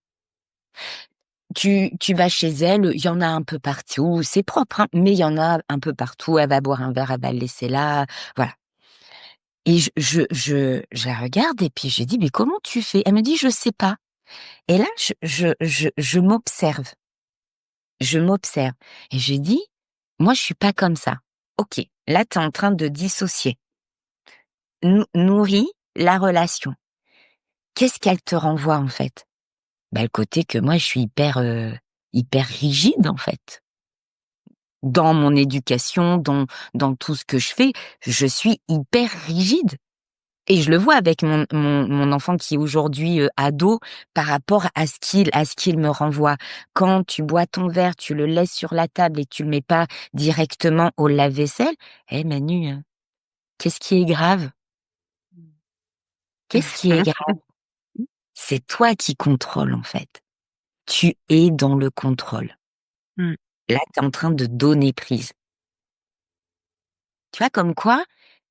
A: Tu vas chez elle, il y en a un peu partout, c'est propre, hein, mais il y en a un peu partout. Elle va boire un verre, elle va le laisser là, voilà. Et je la regarde et puis je lui dis: «Mais comment tu fais?» Elle me dit: «Je sais pas». Et là, je m'observe, je m'observe et je dis: «Moi, je suis pas comme ça». OK, là, tu es en train de dissocier. Nourris la relation. Qu'est-ce qu'elle te renvoie, en fait? Bah, le côté que moi, je suis hyper rigide, en fait. Dans mon éducation, dans tout ce que je fais, je suis hyper rigide. Et je le vois avec mon enfant qui est aujourd'hui, ado, par rapport à ce qu'il me renvoie. Quand tu bois ton verre, tu le laisses sur la table et tu le mets pas directement au lave-vaisselle. «Eh Manu, qu'est-ce qui est grave? Qu'est-ce qui est grave?» C'est toi qui contrôles, en fait. Tu es dans le contrôle.
B: Mmh.
A: Là, tu es en train de donner prise. Tu vois, comme quoi,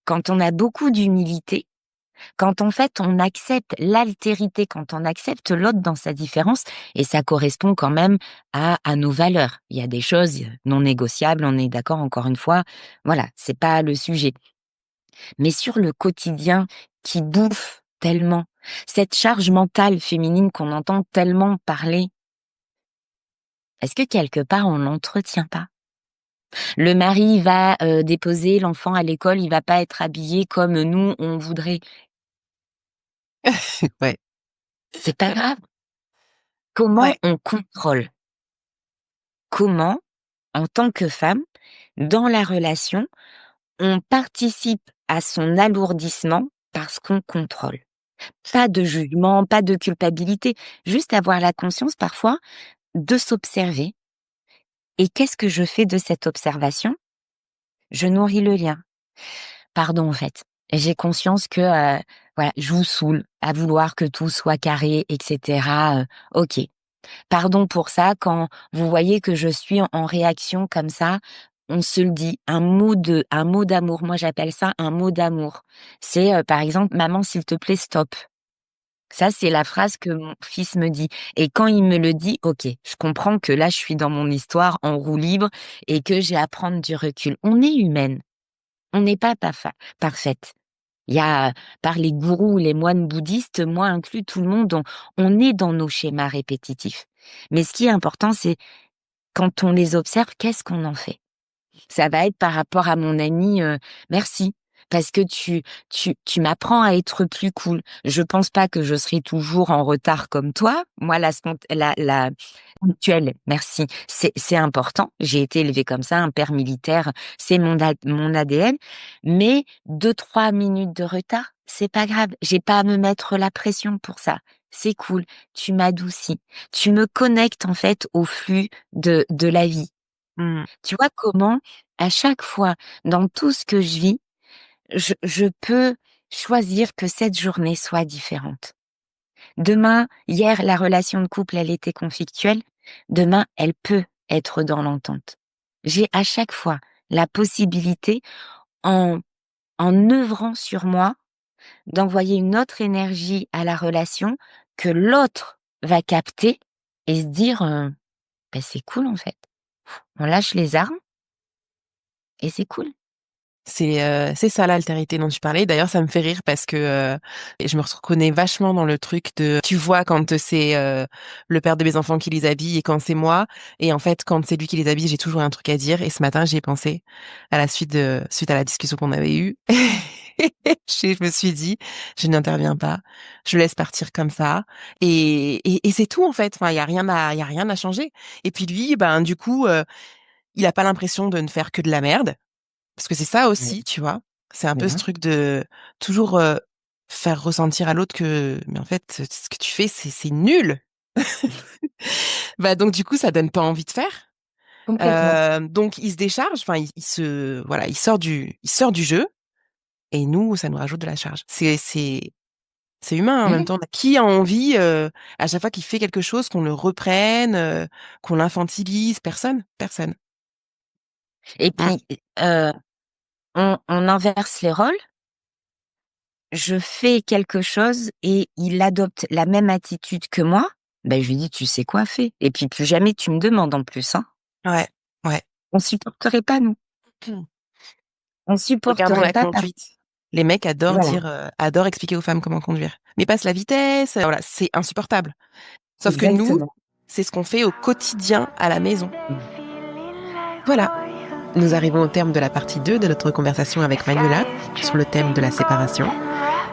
A: quand on a beaucoup d'humilité, quand en fait on accepte l'altérité, quand on accepte l'autre dans sa différence, et ça correspond quand même à nos valeurs. Il y a des choses non négociables, on est d'accord encore une fois, voilà, c'est pas le sujet. Mais sur le quotidien qui bouffe tellement, cette charge mentale féminine qu'on entend tellement parler, est-ce que quelque part on l'entretient pas? Le mari va déposer l'enfant à l'école, il va pas être habillé comme nous on voudrait.
B: Ouais.
A: C'est pas grave. Comment
B: Ouais.
A: on contrôle? Comment, en tant que femme, dans la relation, on participe à son alourdissement parce qu'on contrôle? Pas de jugement, pas de culpabilité, juste avoir la conscience parfois de s'observer. Et qu'est-ce que je fais de cette observation? Je nourris le lien. Pardon, en fait. J'ai conscience que, voilà, je vous saoule à vouloir que tout soit carré et cetera, OK. Pardon pour ça, quand vous voyez que je suis en réaction comme ça, on se le dit, un mot d'amour. Moi, j'appelle ça un mot d'amour. C'est, par exemple: «Maman, s'il te plaît, stop». Ça, c'est la phrase que mon fils me dit et quand il me le dit, OK, je comprends que là, je suis dans mon histoire en roue libre et que j'ai à prendre du recul. On est humaine, on n'est pas parfaite. Il y a, par les gourous, les moines bouddhistes, moi inclus, tout le monde, on est dans nos schémas répétitifs. Mais ce qui est important, c'est quand on les observe, qu'est-ce qu'on en fait? Ça va être par rapport à mon ami, merci, parce que tu m'apprends à être plus cool. Je pense pas que je serai toujours en retard comme toi. Moi, la ponctuelle, merci, c'est important. J'ai été élevée comme ça, un père militaire, c'est mon ADN. Mais 2-3 minutes de retard, c'est pas grave. J'ai pas à me mettre la pression pour ça. C'est cool. Tu m'adoucis. Tu me connectes, en fait, au flux de la vie.
B: Mmh.
A: Tu vois comment, à chaque fois, dans tout ce que je vis, je peux choisir que cette journée soit différente. Demain, hier, la relation de couple, elle était conflictuelle. Demain, elle peut être dans l'entente. j'ai à chaque fois la possibilité, en œuvrant sur moi, d'envoyer une autre énergie à la relation que l'autre va capter et se dire, «Bah, c'est cool en fait. On lâche les armes et c'est cool».
B: C'est ça l'altérité dont tu parlais. D'ailleurs, ça me fait rire parce que je me reconnais vachement dans le truc de tu vois quand c'est le père de mes enfants qui les habille et quand c'est moi. Et en fait, quand c'est lui qui les habille, j'ai toujours un truc à dire. Et ce matin, j'y ai pensé à la suite à la discussion qu'on avait eue. Je me suis dit, je n'interviens pas, je laisse partir comme ça. Et c'est tout en fait. Enfin, il y a rien à changer. Et puis lui, ben du coup, il a pas l'impression de ne faire que de la merde. Parce que c'est ça
A: Ouais.
B: aussi, tu vois? C'est un peu ce
A: Mmh.
B: truc de toujours, faire ressentir à l'autre que mais en fait, ce que tu fais, c'est nul. Bah, donc du coup, ça donne pas envie de faire.
A: Complètement.
B: Donc il se décharge, enfin il sort du jeu et nous, ça nous rajoute de la charge. C'est humain en même
A: Mmh.
B: temps. Qui a envie, à chaque fois qu'il fait quelque chose, qu'on le reprenne, qu'on l'infantilise? Personne, personne.
A: Et
B: Mmh.
A: puis, on inverse les rôles. Je fais quelque chose et il adopte la même attitude que moi, ben je lui dis: «Tu sais quoi? Fais et puis plus jamais tu me demandes en plus, hein».
B: Ouais, ouais.
A: On supporterait pas nous. On
B: Regardons
A: supporterait
B: la
A: pas par
B: conduite. Les mecs adorent
A: voilà,
B: dire, adorent expliquer aux femmes comment conduire. Mais passe la vitesse, voilà, c'est insupportable. Sauf que nous,
A: exactement.
B: c'est ce qu'on fait au quotidien à la maison.
A: Mmh.
C: Voilà, nous arrivons au terme de la partie 2 de notre conversation avec Manuela sur le thème de la séparation.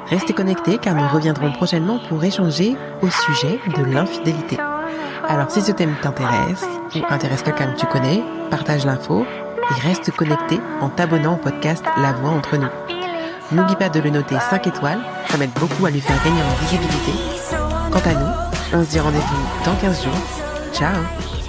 C: Restez connectés car nous reviendrons prochainement pour échanger au sujet de l'infidélité. Alors si ce thème t'intéresse ou intéresse quelqu'un que tu connais, partage l'info et reste connecté en t'abonnant au podcast La Voix entre nous. N'oublie pas de le noter 5 étoiles, ça m'aide beaucoup à lui faire gagner en visibilité. Quant à nous, on se dit rendez-vous dans 15 jours. Ciao!